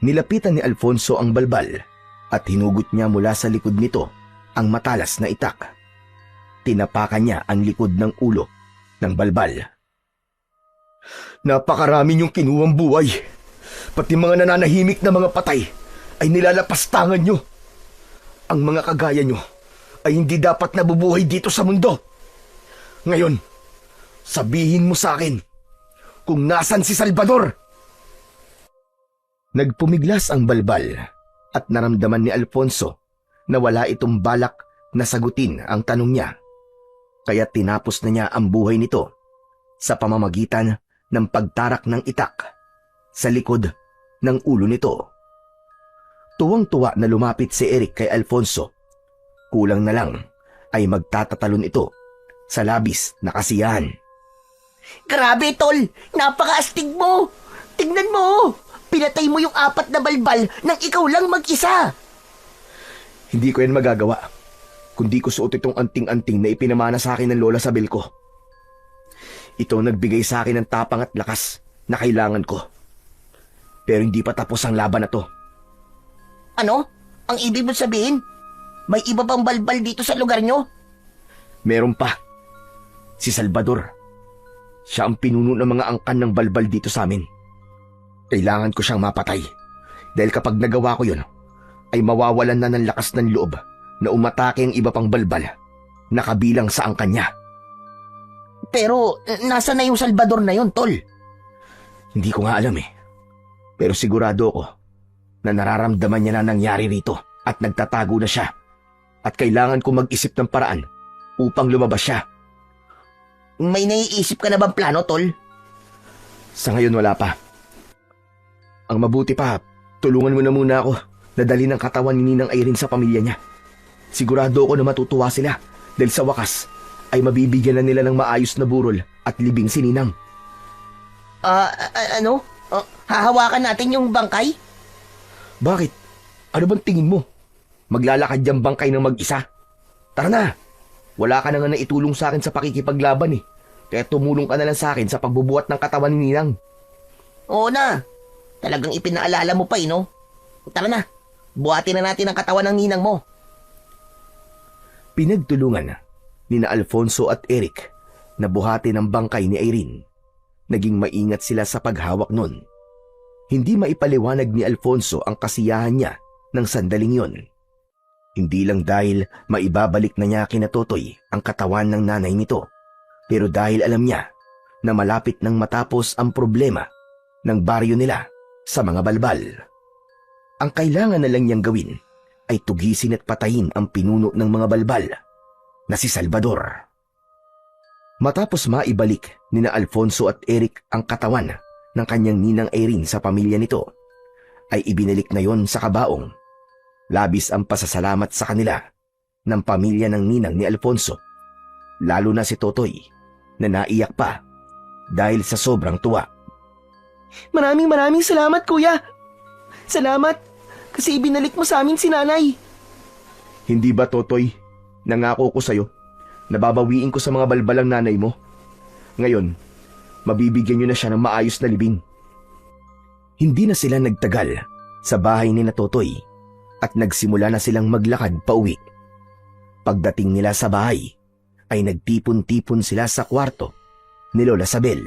Nilapitan ni Alfonso ang balbal at hinugot niya mula sa likod nito ang matalas na itak. Tinapakan niya ang likod ng ulo ng balbal. Napakarami niyong kinuwang buhay. Pati mga nananahimik na mga patay ay nilalapastangan niyo. Ang mga kagaya niyo ay hindi dapat nabubuhay dito sa mundo. Ngayon, sabihin mo sa akin kung nasan si Salvador. Nagpumiglas ang balbal at naramdaman ni Alfonso na wala itong balak na sagutin ang tanong niya. Kaya tinapos na niya ang buhay nito sa pamamagitan ng pagtarak ng itak sa likod ng ulo nito. Tuwang-tuwa na lumapit si Eric kay Alfonso. Kulang na lang ay magtatatalon ito sa labis na kasiyahan. Grabe, tol! Napakaastig mo! Tingnan mo! Pinatay mo yung 4 na balbal nang ikaw lang mag-isa! Hindi ko yan magagawa kundi ko suot itong anting-anting na ipinamana sa akin ng lola Sabel ko. Ito nagbigay sa akin ng tapang at lakas na kailangan ko. Pero hindi pa tapos ang laban na to. Ano? Ang ibig mo sabihin? May iba pang balbal dito sa lugar nyo? Meron pa. Si Salvador. Siya ang pinuno ng mga angkan ng balbal dito sa amin. Kailangan ko siyang mapatay. Dahil kapag nagawa ko yun, ay mawawalan na ng lakas ng loob na umatake ang iba pang balbal na kabilang sa angkan niya. Pero nasa na yung Salvador na yun, tol? Hindi ko nga alam eh. Pero sigurado ako na nararamdaman niya na nangyari rito at nagtatago na siya. At kailangan ko mag-isip ng paraan upang lumabas siya. May naiisip ka na bang plano, tol? Sa ngayon wala pa. Ang mabuti pa, tulungan mo na muna ako na dalhin ang katawan ni Ninang Irene sa pamilya niya. Sigurado ako na matutuwa sila dahil sa wakas ay mabibigyan na nila ng maayos na burol at libing si Ninang. Ano? Hahawakan natin yung bangkay? Bakit? Ano bang tingin mo? Maglalakad yung bangkay ng mag-isa? Tara na, Wala ka na nga naitulong sa akin sa pakikipaglaban eh. Kaya tumulong ka na lang sa akin sa pagbubuhat ng katawan ni Ninang. Oo na. Talagang ipinaalala mo pa no? Tara na. Buhatin na natin ang katawan ng ninang mo. Pinagtulungan nina Alfonso at Eric na buhatin ang bangkay ni Irene. Naging maingat sila sa paghawak nun. Hindi maipaliwanag ni Alfonso ang kasiyahan niya ng sandaling yon. Hindi lang dahil maibabalik na niya kina Totoy ang katawan ng nanay nito, pero dahil alam niya na malapit nang matapos ang problema ng baryo nila sa mga balbal. Ang kailangan na lang niyang gawin ay tugisin at patayin ang pinuno ng mga balbal na si Salvador. Matapos maibalik nina Alfonso at Eric ang katawan ng kanyang ninang Irene sa pamilya nito, ay ibinalik na yon sa kabaong. Labis ang pasasalamat sa kanila ng pamilya ng ninang ni Alfonso, lalo na si Totoy na naiyak pa dahil sa sobrang tuwa. Maraming salamat, kuya. Salamat kasi ibinalik mo sa amin si nanay. Hindi ba, Totoy? Nangako ko sa'yo na babawiin ko sa mga balbalang nanay mo. Ngayon, mabibigyan niyo na siya ng maayos na libing. Hindi na sila nagtagal sa bahay ni na Totoy at nagsimula na silang maglakad pauwi. Pagdating nila sa bahay, ay nagtipon-tipon sila sa kwarto ni Lola Sabel.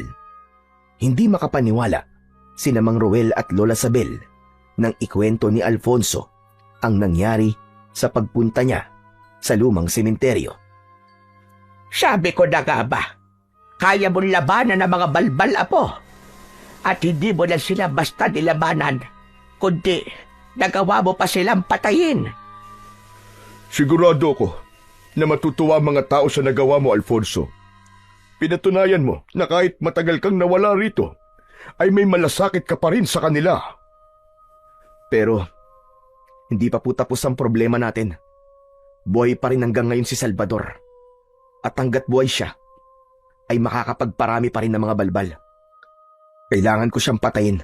Hindi makapaniwala sina Mang Roel at Lola Sabel nang ikwento ni Alfonso ang nangyari sa pagpunta niya sa lumang sementeryo. Sabi ko na nga ba, kaya mong labanan ng mga balbal, apo. At hindi mo lang sila basta nilabanan, kundi nagawa mo pa silang patayin. Sigurado ko na matutuwa ang mga tao sa nagawa mo, Alfonso. Pinatunayan mo na kahit matagal kang nawala rito, ay may malasakit ka pa rin sa kanila. Pero, hindi pa po tapos ang problema natin. Buhay pa rin hanggang ngayon si Salvador. At hanggat buhay siya, ay makakapagparami pa rin ng mga balbal. Kailangan ko siyang patayin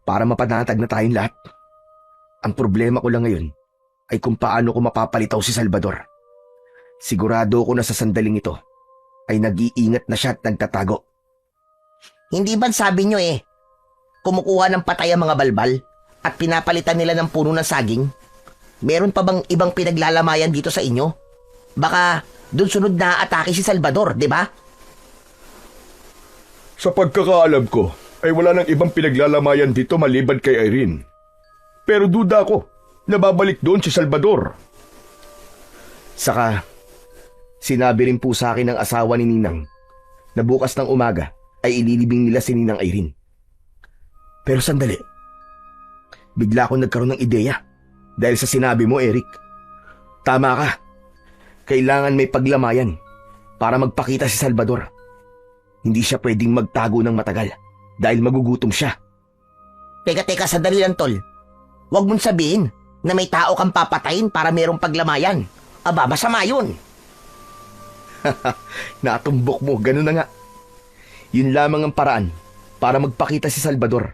para mapanatag na tayong lahat. Ang problema ko lang ngayon ay kung paano ko mapapalitaw si Salvador. Sigurado ko na sa sandaling ito ay nag-iingat na siya at nagtatago. Hindi ba sabi nyo kumukuha ng patay ang mga balbal at pinapalitan nila ng puno ng saging? Meron pa bang ibang pinaglalamayan dito sa inyo? Baka doon sunod na atake si Salvador, di ba? Sa pagkakaalam ko, ay wala nang ibang pinaglalamayan dito maliban kay Irene. Pero duda ko na babalik doon si Salvador. Saka, sinabi rin po sa akin ng asawa ni Ninang na bukas ng umaga ay ililibing nila si Ninang Irene. Pero sandali, bigla akong nagkaroon ng ideya dahil sa sinabi mo, Eric. Tama ka. Kailangan may paglamayan para magpakita si Salvador. Hindi siya pwedeng magtago ng matagal dahil magugutom siya. Teka, sandali lang, tol. Huwag mong sabihin na may tao kang papatayin para merong paglamayan. Aba, masama yun. Natumbok mo, ganun na nga. Yun lamang ang paraan para magpakita si Salvador.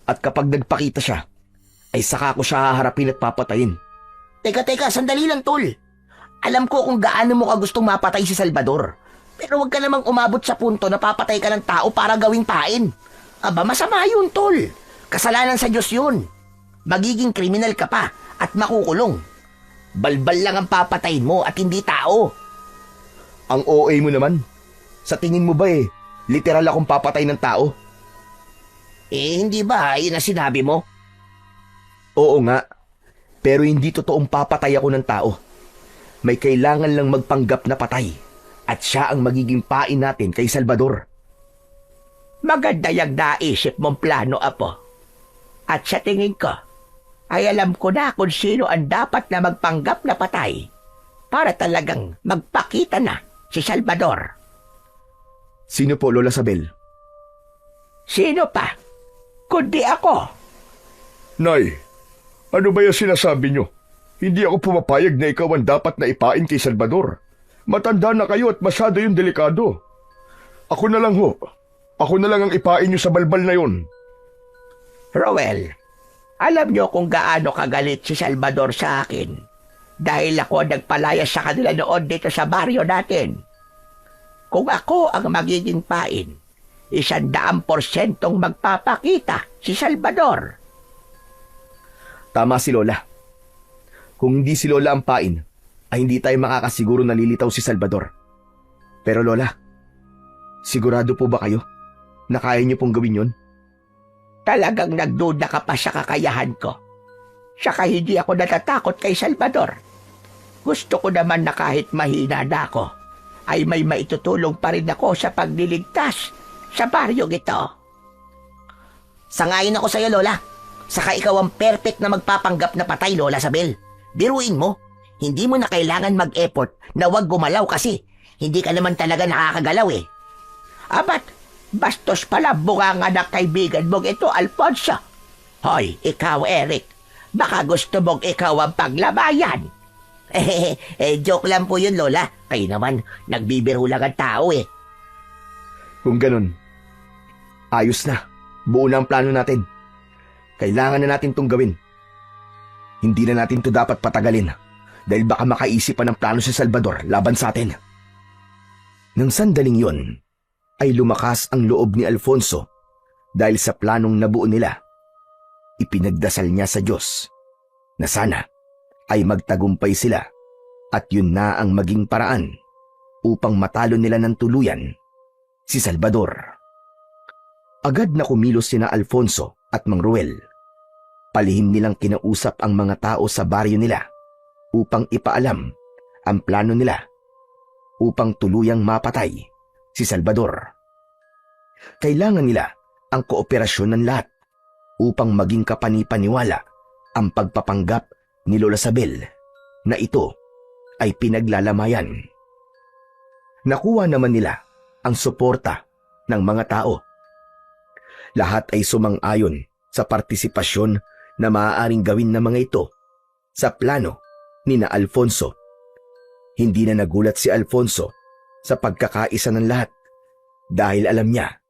At kapag nagpakita siya, ay saka ko siya haharapin at papatayin. Teka, sandali lang, tol. Alam ko kung gaano mo ka gustong mapatay si Salvador. Pero huwag ka namang umabot sa punto na papatay ka ng tao para gawing pain. Aba, masama yun, tol. Kasalanan sa Diyos yun. Magiging kriminal ka pa at makukulong. Balbal lang ang papatayin mo at hindi tao. Ang OA mo naman. Sa tingin mo ba literal akong papatay ng tao? Hindi ba yun ang sinabi mo? Oo nga. Pero hindi totoong papatay ako ng tao. May kailangan lang magpanggap na patay. At siya ang magiging pain natin kay Salvador. Maganda yung naisip mong plano, apo. At sa tingin ko, ay alam ko na kung sino ang dapat na magpanggap na patay para talagang magpakita na si Salvador. Sino po, Lola Sabel? Sino pa? Kundi ako. Nay, ano ba yung sinasabi nyo? Hindi ako pumapayag na ikaw ang dapat na ipain kay Salvador. Matanda na kayo at masyado yung delikado. Ako na lang ho. Ako na lang ang ipain nyo sa balbal na yon. Roel, alam niyo kung gaano kagalit si Salvador sa akin Dahil ako ang nagpalaya sa kanila noon dito sa baryo natin. Kung ako ang magiging pain, 100% magpapakita si Salvador. Tama si Lola. Kung hindi si Lola ang pain, ay hindi tayo makakasiguro na lilitaw si Salvador. Pero Lola, sigurado po ba kayo na kaya niyo pong gawin yon? Talagang nagduda ka pa sa kakayahan ko. Saka hindi ako natatakot kay Salvador. Gusto ko naman na kahit mahina na ako, ay may maitutulong pa rin ako sa pagliligtas sa baryong ito. Sangayon ako sa'yo, Lola. Saka ikaw ang perfect na magpapanggap na patay, Lola Sabel. Biruin mo, hindi mo na kailangan mag-effort na wag gumalaw kasi hindi ka naman talaga nakakagalaw eh. Abat, bastos pala bunganga ng kaibigan mong ito, Alfonso. Hoy, ikaw, Eric. Baka gusto mong ikaw ang paglabayan. Joke lang po yun, Lola. Kayo naman, nagbibiro lang ang tao eh. Kung ganun, ayos na. Buo na ang plano natin. Kailangan na natin itong gawin. Hindi na natin ito dapat patagalin dahil baka makaisip pa ng plano si Salvador laban sa atin. Nang sandaling yon, ay lumakas ang loob ni Alfonso dahil sa planong nabuo nila. Ipinagdasal niya sa Diyos na sana ay magtagumpay sila at yun na ang maging paraan upang matalo nila ng tuluyan si Salvador. Agad na kumilos sina Alfonso at Mang Ruel. Palihim nilang kinausap ang mga tao sa baryo nila upang ipaalam ang plano nila upang tuluyang mapatay si Salvador. Kailangan nila ang kooperasyon ng lahat upang maging kapani-paniwala ang pagpapanggap ni Lola Sabel na ito ay pinaglalamayan. Nakuha naman nila ang suporta ng mga tao. Lahat ay sumang-ayon sa partisipasyon na maaaring gawin ng mga ito sa plano ni na Alfonso. Hindi na nagulat si Alfonso sa pagkakaisa ng lahat dahil alam niya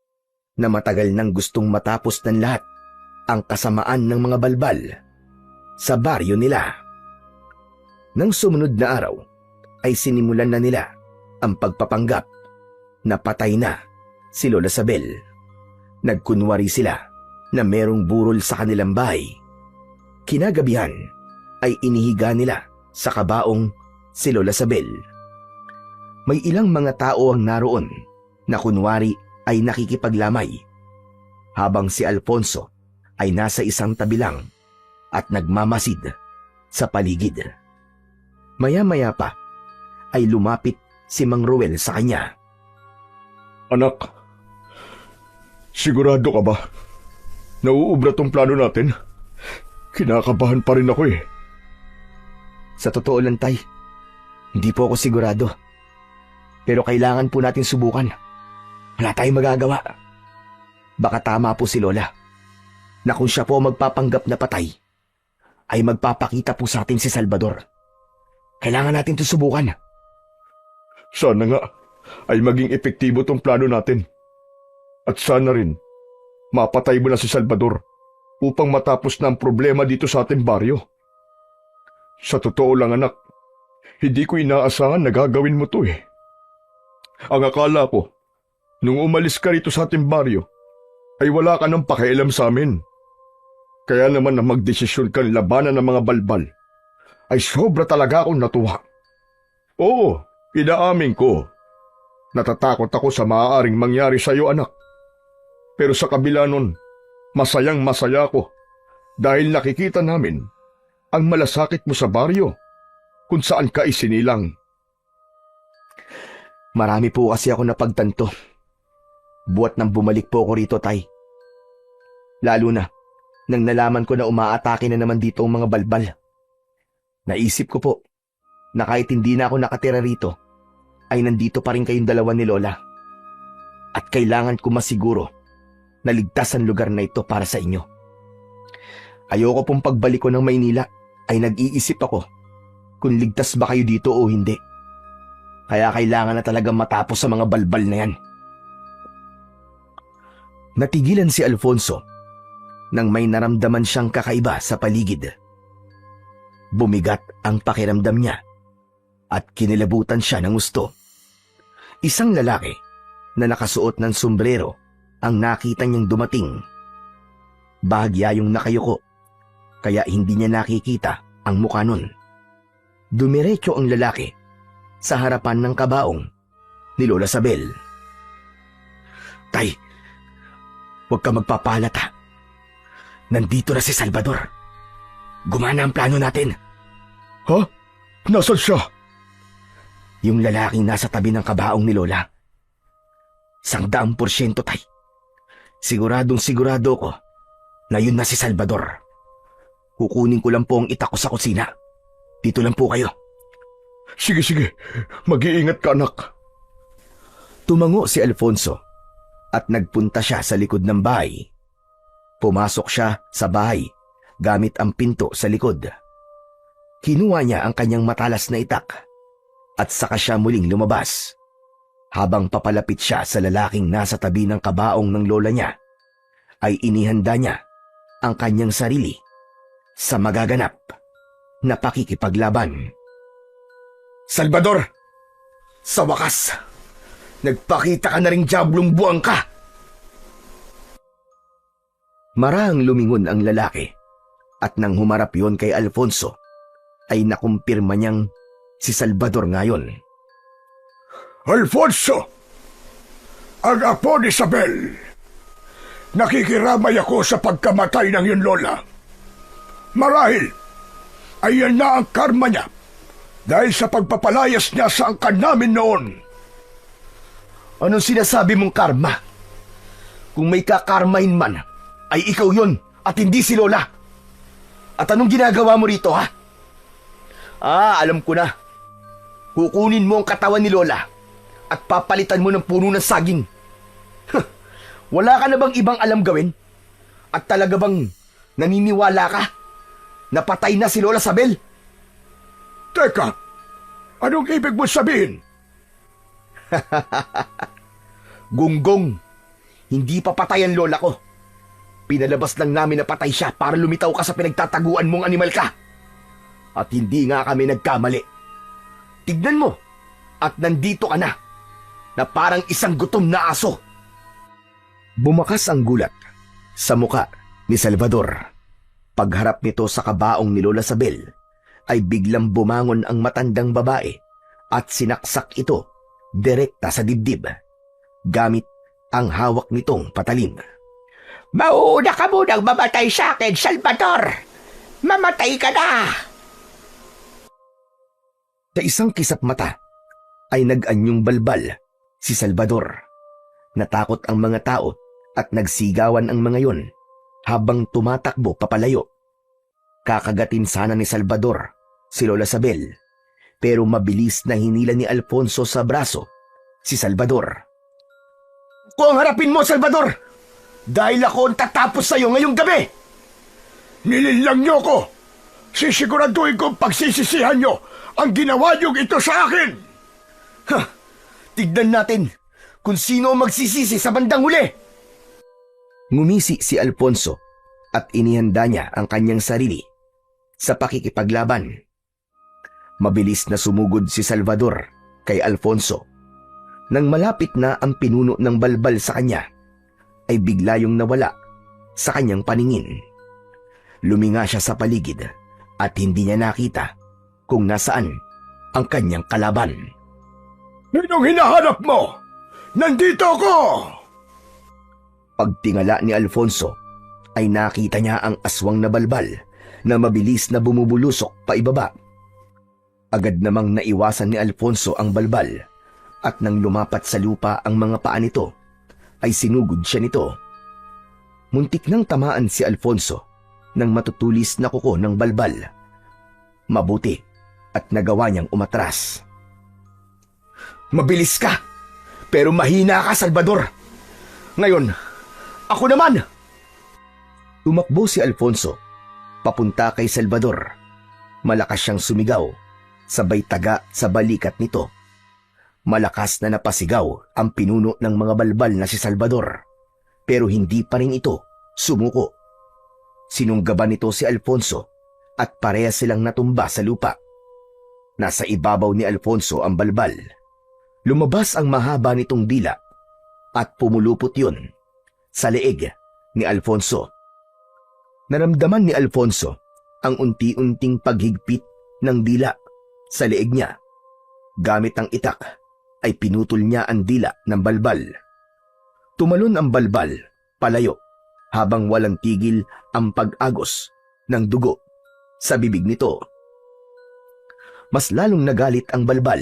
na matagal nang gustong matapos ng lahat ang kasamaan ng mga balbal sa baryo nila. Nang sumunod na araw ay sinimulan na nila ang pagpapanggap na patay na si Lola Sabel. Nagkunwari sila na merong burol sa kanilang bahay. Kinagabihan ay inihiga nila sa kabaong si Lola Sabel. May ilang mga tao ang naroon na kunwari ay nakikipaglamay habang si Alfonso ay nasa isang tabi lang at nagmamasid sa paligid. Maya-maya pa ay lumapit si Mang Ruel sa kanya. Anak, sigurado ka ba? Nauubra tong plano natin? Kinakabahan pa rin ako eh. Sa totoo lang, Tay, hindi po ako sigurado. Pero kailangan po natin subukan. Wala tayong magagawa. Baka tama po si Lola na kung siya po magpapanggap na patay, ay magpapakita po sa atin si Salvador. Kailangan natin ito subukan. Sana nga ay maging epektibo tong plano natin. At sana rin, mapatay mo na si Salvador upang matapos na ang problema dito sa ating baryo. Sa totoo lang anak, hindi ko inaasahan na gagawin mo to eh. Ang akala ko, nung umalis ka rito sa ating baryo, ay wala ka nang pakialam sa amin. Kaya naman na magdesisyon kang labanan ng mga balbal, ay sobra talaga akong natuwa. Oo, inaamin ko. Natatakot ako sa maaaring mangyari sa iyo anak. Pero sa kabila nun, masayang masaya ako dahil nakikita namin ang malasakit mo sa baryo kung saan ka isinilang. Marami po kasi ako napagtanto. Buwat nang bumalik po ako rito, Tay. Lalo na nang nalaman ko na umaatake na naman dito ang mga balbal. Naisip ko po na kahit hindi na ako nakatira rito, ay nandito pa rin kayong dalawa ni Lola. At kailangan ko masiguro na ligtas ang lugar na ito para sa inyo. Ayoko pong pagbalik ko ng Maynila ay nag-iisip ako kung ligtas ba kayo dito o hindi. Kaya kailangan na talagang matapos sa mga balbal na yan. Natigilan si Alfonso nang may naramdaman siyang kakaiba sa paligid. Bumigat ang pakiramdam niya at kinilabutan siya ng gusto. Isang lalaki na nakasuot ng sombrero ang nakita niyang dumating. Bahagya yung nakayuko, kaya hindi niya nakikita ang mukha nun. Dumiretso ang lalaki sa harapan ng kabaong ni Lola Sabel. Tay, huwag ka magpapalata. Nandito na si Salvador. Gumana ang plano natin. Ha? Nasaan siya? Yung lalaking nasa tabi ng kabaong ni Lola. 100%, tay. Siguradong sigurado ko na yun na si Salvador. Kukunin ko lang po ang itak ko sa kusina. Dito lang po kayo. Sige. Mag-iingat ka, anak. Tumango si Alfonso at nagpunta siya sa likod ng bahay. Pumasok siya sa bahay gamit ang pinto sa likod. Kinuha niya ang kanyang matalas na itak at saka siya muling lumabas. Habang papalapit siya sa lalaking nasa tabi ng kabaong ng lola niya, ay inihanda niya ang kanyang sarili sa magaganap na pakikipaglaban. Salvador! Sa wakas, nagpakita ka na ring diablong buwang ka! Marahang lumingon ang lalaki at nang humarap yon kay Alfonso, ay nakumpirma niyang si Salvador ngayon. Alfonso! Ang apo ni Isabel! Nakikiramay ako sa pagkamatay ng iyong lola. Marahil, ayan na ang karma niya dahil sa pagpapalayas niya sa angkan namin noon. Anong sinasabi mong karma? Kung may kakarmahin man, ay ikaw yon at hindi si Lola. At anong ginagawa mo rito, ha? Alam ko na. Kukunin mo ang katawan ni Lola at papalitan mo ng puno ng saging. Wala ka na bang ibang alam gawin? At talaga bang naniniwala ka na patay na si Lola Sabel? Teka, anong ibig mo sabihin? Gunggong, hindi pa patay ang lola ko. Pinalabas lang namin na patay siya para lumitaw ka sa pinagtataguan mong animal ka. At hindi nga kami nagkamali. Tignan mo, at nandito ka na parang isang gutom na aso. Bumakas ang gulat sa muka ni Salvador. Pagharap nito sa kabaong ni Lola Sabel, ay biglang bumangon ang matandang babae at sinaksak ito direkta sa dibdib gamit ang hawak nitong patalim. Mauuna ka munang mamatay sa akin, Salvador! Mamatay ka na! Sa isang kisap mata ay nag-anyong balbal si Salvador. Natakot ang mga tao at nagsigawan ang mga yon habang tumatakbo papalayo. Kakagatin sana ni Salvador si Lola Sabel, pero mabilis na hinila ni Alfonso sa braso si Salvador. Kung harapin mo, Salvador! Dahil ako ang tatapos sa'yo ngayong gabi! Nilinlang niyo ko! Sisiguraduhin kong pagsisisihan niyo ang ginawa niyong ito sa akin! Tignan natin kung sino ang magsisisi sa bandang huli! Ngumisi si Alfonso at inihanda niya ang kanyang sarili sa pakikipaglaban. Mabilis na sumugod si Salvador kay Alfonso. Nang malapit na ang pinuno ng balbal sa kanya, ay bigla yung nawala sa kanyang paningin. Luminga siya sa paligid at hindi niya nakita kung nasaan ang kanyang kalaban. Anong hinahanap mo? Nandito ako! Pagtingala ni Alfonso, ay nakita niya ang aswang na balbal na mabilis na bumubulusok paibaba. Agad namang naiwasan ni Alfonso ang balbal at nang lumapat sa lupa ang mga paa nito, ay sinugod siya nito. Muntik nang tamaan si Alfonso ng matutulis na kuko ng balbal. Mabuti at nagawa niyang umatras. Mabilis ka, pero mahina ka, Salvador. Ngayon, ako naman! Tumakbo si Alfonso papunta kay Salvador. Malakas siyang sumigaw, sabay taga sa balikat nito. Malakas na napasigaw ang pinuno ng mga balbal na si Salvador, pero hindi pa rin ito sumuko. Sinunggaban nito si Alfonso at parehas silang natumba sa lupa. Nasa ibabaw ni Alfonso ang balbal. Lumabas ang mahaba nitong dila at pumulupot yun sa leeg ni Alfonso. Naramdaman ni Alfonso ang unti-unting paghigpit ng dila sa leeg niya. Gamit ang itak ay pinutol niya ang dila ng balbal. Tumalon ang balbal palayo habang walang tigil ang pag-agos ng dugo sa bibig nito. Mas lalong nagalit ang balbal.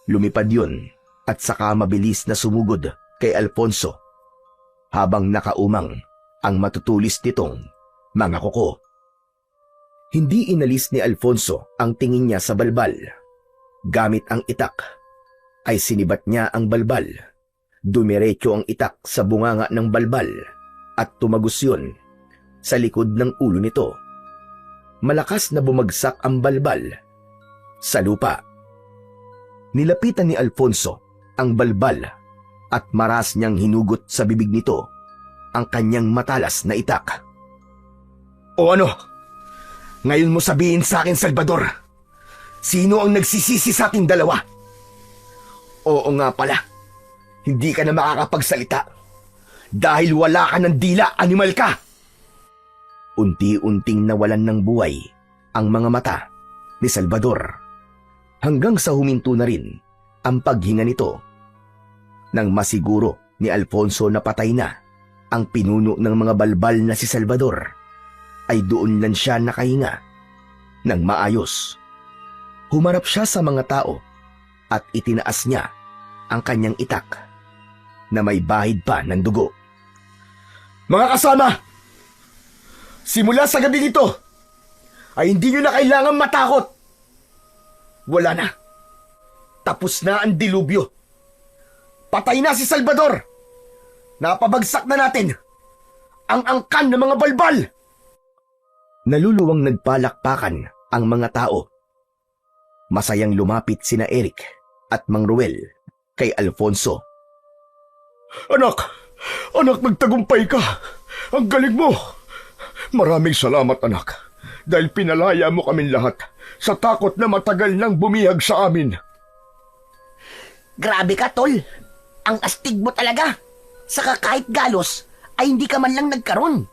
Lumipad yun at saka mabilis na sumugod kay Alfonso habang nakaumang ang matutulis nitong mga kuko. Hindi inalis ni Alfonso ang tingin niya sa balbal. Gamit ang itak ay sinibat niya ang balbal. Dumiretso ang itak sa bunganga ng balbal at tumagos yun sa likod ng ulo nito. Malakas na bumagsak ang balbal sa lupa. Nilapitan ni Alfonso ang balbal at maras niyang hinugot sa bibig nito ang kanyang matalas na itak. O ano? Ngayon mo sabihin sa akin, Salvador, sino ang nagsisisi sa ating dalawa? Oo nga pala, hindi ka na makakapagsalita dahil wala ka ng dila, animal ka! Unti-unting nawalan ng buhay ang mga mata ni Salvador hanggang sa huminto na rin ang paghinga nito. Nang masiguro ni Alfonso na patay na ang pinuno ng mga balbal na si Salvador, ay doon lang siya nakahinga ng maayos. Humarap siya sa mga tao at itinaas niya ang kanyang itak na may bahid pa ng dugo. Mga kasama! Simula sa gabi nito ay hindi nyo na kailangan matakot. Wala na. Tapos na ang dilubyo. Patay na si Salvador. Napabagsak na natin ang angkan ng mga balbal. Naluluwang nagpalakpakan ang mga tao. Masayang lumapit sina Eric at Mang Ruel kay Alfonso. Anak! Anak, nagtagumpay ka! Ang galing mo! Maraming salamat, anak, dahil pinalaya mo kaming lahat sa takot na matagal nang bumihag sa amin. Grabe ka, tol. Ang astig mo talaga. Saka kahit galos, ay hindi ka man lang nagkaroon.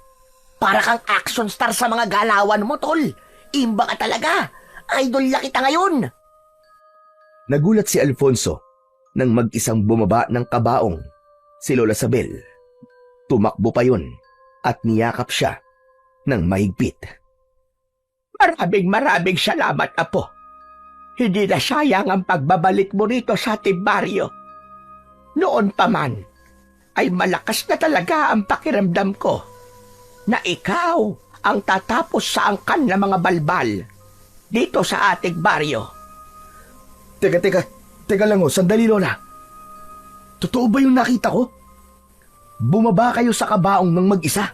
Para kang action star sa mga galawan mo, tol. Imba ka talaga. Idol na kita ngayon. Nagulat si Alfonso nang mag-isang bumaba ng kabaong si Lola Sabel. Tumakbo pa yun at niyakap siya ng mahigpit. Maraming salamat, Apo. Hindi na sayang ang pagbabalik mo rito sa ating baryo. Noon pa man, ay malakas na talaga ang pakiramdam ko na ikaw ang tatapos sa angkan ng mga balbal dito sa ating baryo. Teka lang sandali, Lola. Totoo ba yung nakita ko? Bumaba kayo sa kabaong ng mag-isa?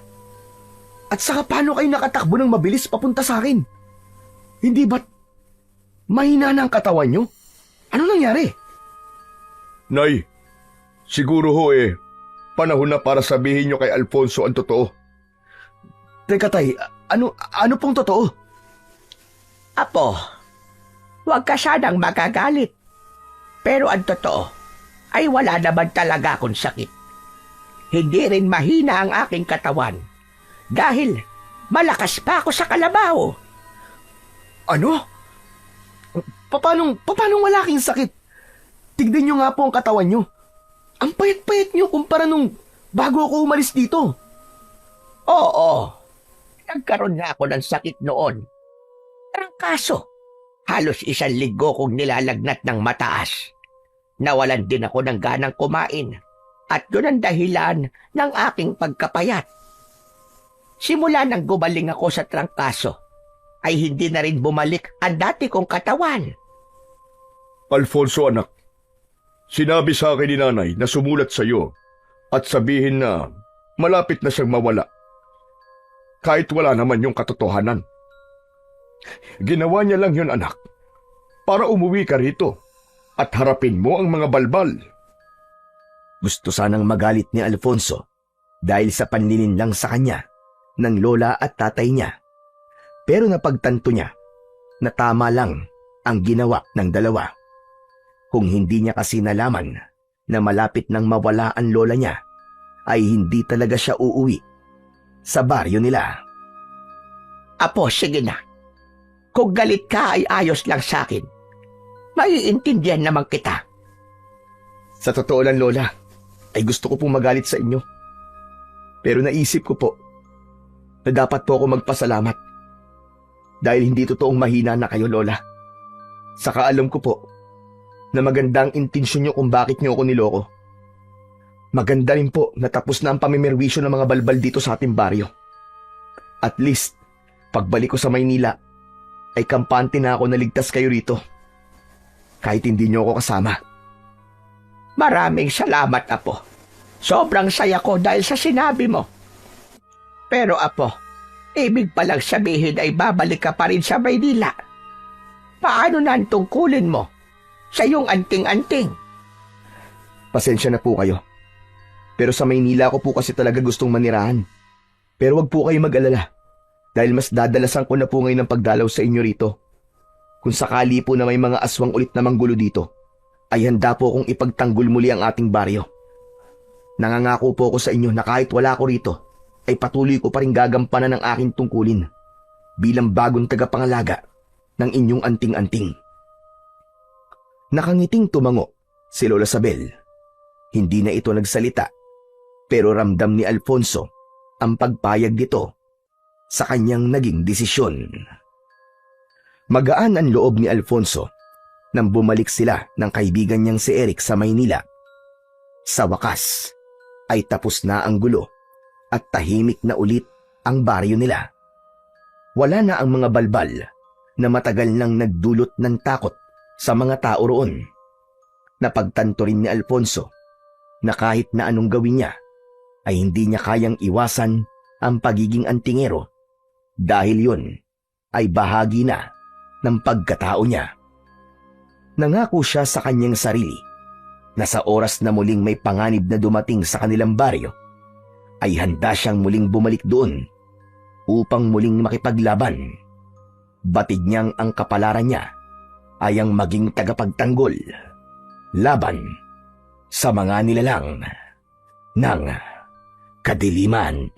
At saka paano kayo nakatakbo ng mabilis papunta sa akin? Hindi ba't mahina na ang katawan nyo? Ano nangyari? Nay, siguro ho panahon na para sabihin nyo kay Alfonso ang totoo. Teka tay, ano pong totoo? Apo, huwag ka sanang magagalit. Pero ang totoo ay wala naman talaga akong sakit. Hindi rin mahina ang aking katawan dahil malakas pa ako sa kalabaw. Ano? Paano wala kang sakit? Tignan nyo nga po ang katawan nyo. Ang payat-payat nyo kumpara nung bago ako umalis dito. Oo, nagkaroon na ako ng sakit noon. Trangkaso, halos 1 linggo kong nilalagnat ng mataas. Nawalan din ako ng ganang kumain at yun ang dahilan ng aking pagkapayat. Simula nang gumaling ako sa trangkaso, ay hindi na rin bumalik ang dati kong katawan. Alfonso, anak, sinabi sa akin ni nanay na sumulat sa iyo at sabihin na malapit na siyang mawala. Kahit wala naman yung katotohanan. Ginawa niya lang yun, anak, para umuwi ka rito at harapin mo ang mga balbal. Gusto sanang magalit ni Alfonso dahil sa panlinin lang sa kanya ng lola at tatay niya. Pero napagtanto niya na tama lang ang ginawa ng dalawa. Kung hindi niya kasi nalaman na malapit nang mawala ang lola niya, ay hindi talaga siya uuwi sa baryo nila. Apo, sige na. Kung galit ka ay ayos lang sa akin. Maiintindihan naman kita. Sa totoo lang, lola, ay gusto ko pong magalit sa inyo. Pero naisip ko po na dapat po ako magpasalamat dahil hindi totoong mahina na kayo, lola. Saka alam ko po na magandang intensyon nyo kung bakit nyo ako niloko. Maganda rin po na tapos na ang pamimerwisyo ng mga balbal dito sa ating baryo. At least, pagbalik ko sa Maynila, ay kampante na ako na ligtas kayo rito. Kahit hindi nyo ako kasama. Maraming salamat, Apo. Sobrang saya ko dahil sa sinabi mo. Pero, Apo, ibig palang sabihin ay babalik ka pa rin sa Maynila. Paano na ang tungkulin mo sa iyong anting-anting? Pasensya na po kayo. Pero sa Maynila ko po kasi talaga gustong manirahan. Pero wag po kayo mag-alala. Dahil mas dadalasan ko na po ngayon ang pagdalaw sa inyo rito. Kung sakali po na may mga aswang ulit na manggulo dito, ay handa po akong ipagtanggol muli ang ating baryo. Nangangako po ako sa inyo na kahit wala ko rito, ay patuloy ko pa rin gagampanan ang aking tungkulin bilang bagong tagapangalaga ng inyong anting-anting. Nakangiting tumango si Lola Sabel. Hindi na ito nagsalita, pero ramdam ni Alfonso ang pagpayag nito sa kanyang naging desisyon. Magaan ang loob ni Alfonso nang bumalik sila ng kaibigan niyang si Eric sa Maynila. Sa wakas ay tapos na ang gulo at tahimik na ulit ang baryo nila. Wala na ang mga balbal na matagal nang nagdulot ng takot sa mga tao roon. Napagtanto rin ni Alfonso na kahit na anong gawin niya, ay hindi niya kayang iwasan ang pagiging antingero dahil yun ay bahagi na ng pagkatao niya. Nangako siya sa kanyang sarili na sa oras na muling may panganib na dumating sa kanilang baryo, ay handa siyang muling bumalik doon upang muling makipaglaban. Batid niyang ang kapalaran niya ay ang maging tagapagtanggol laban sa mga nilalang ng kadiliman.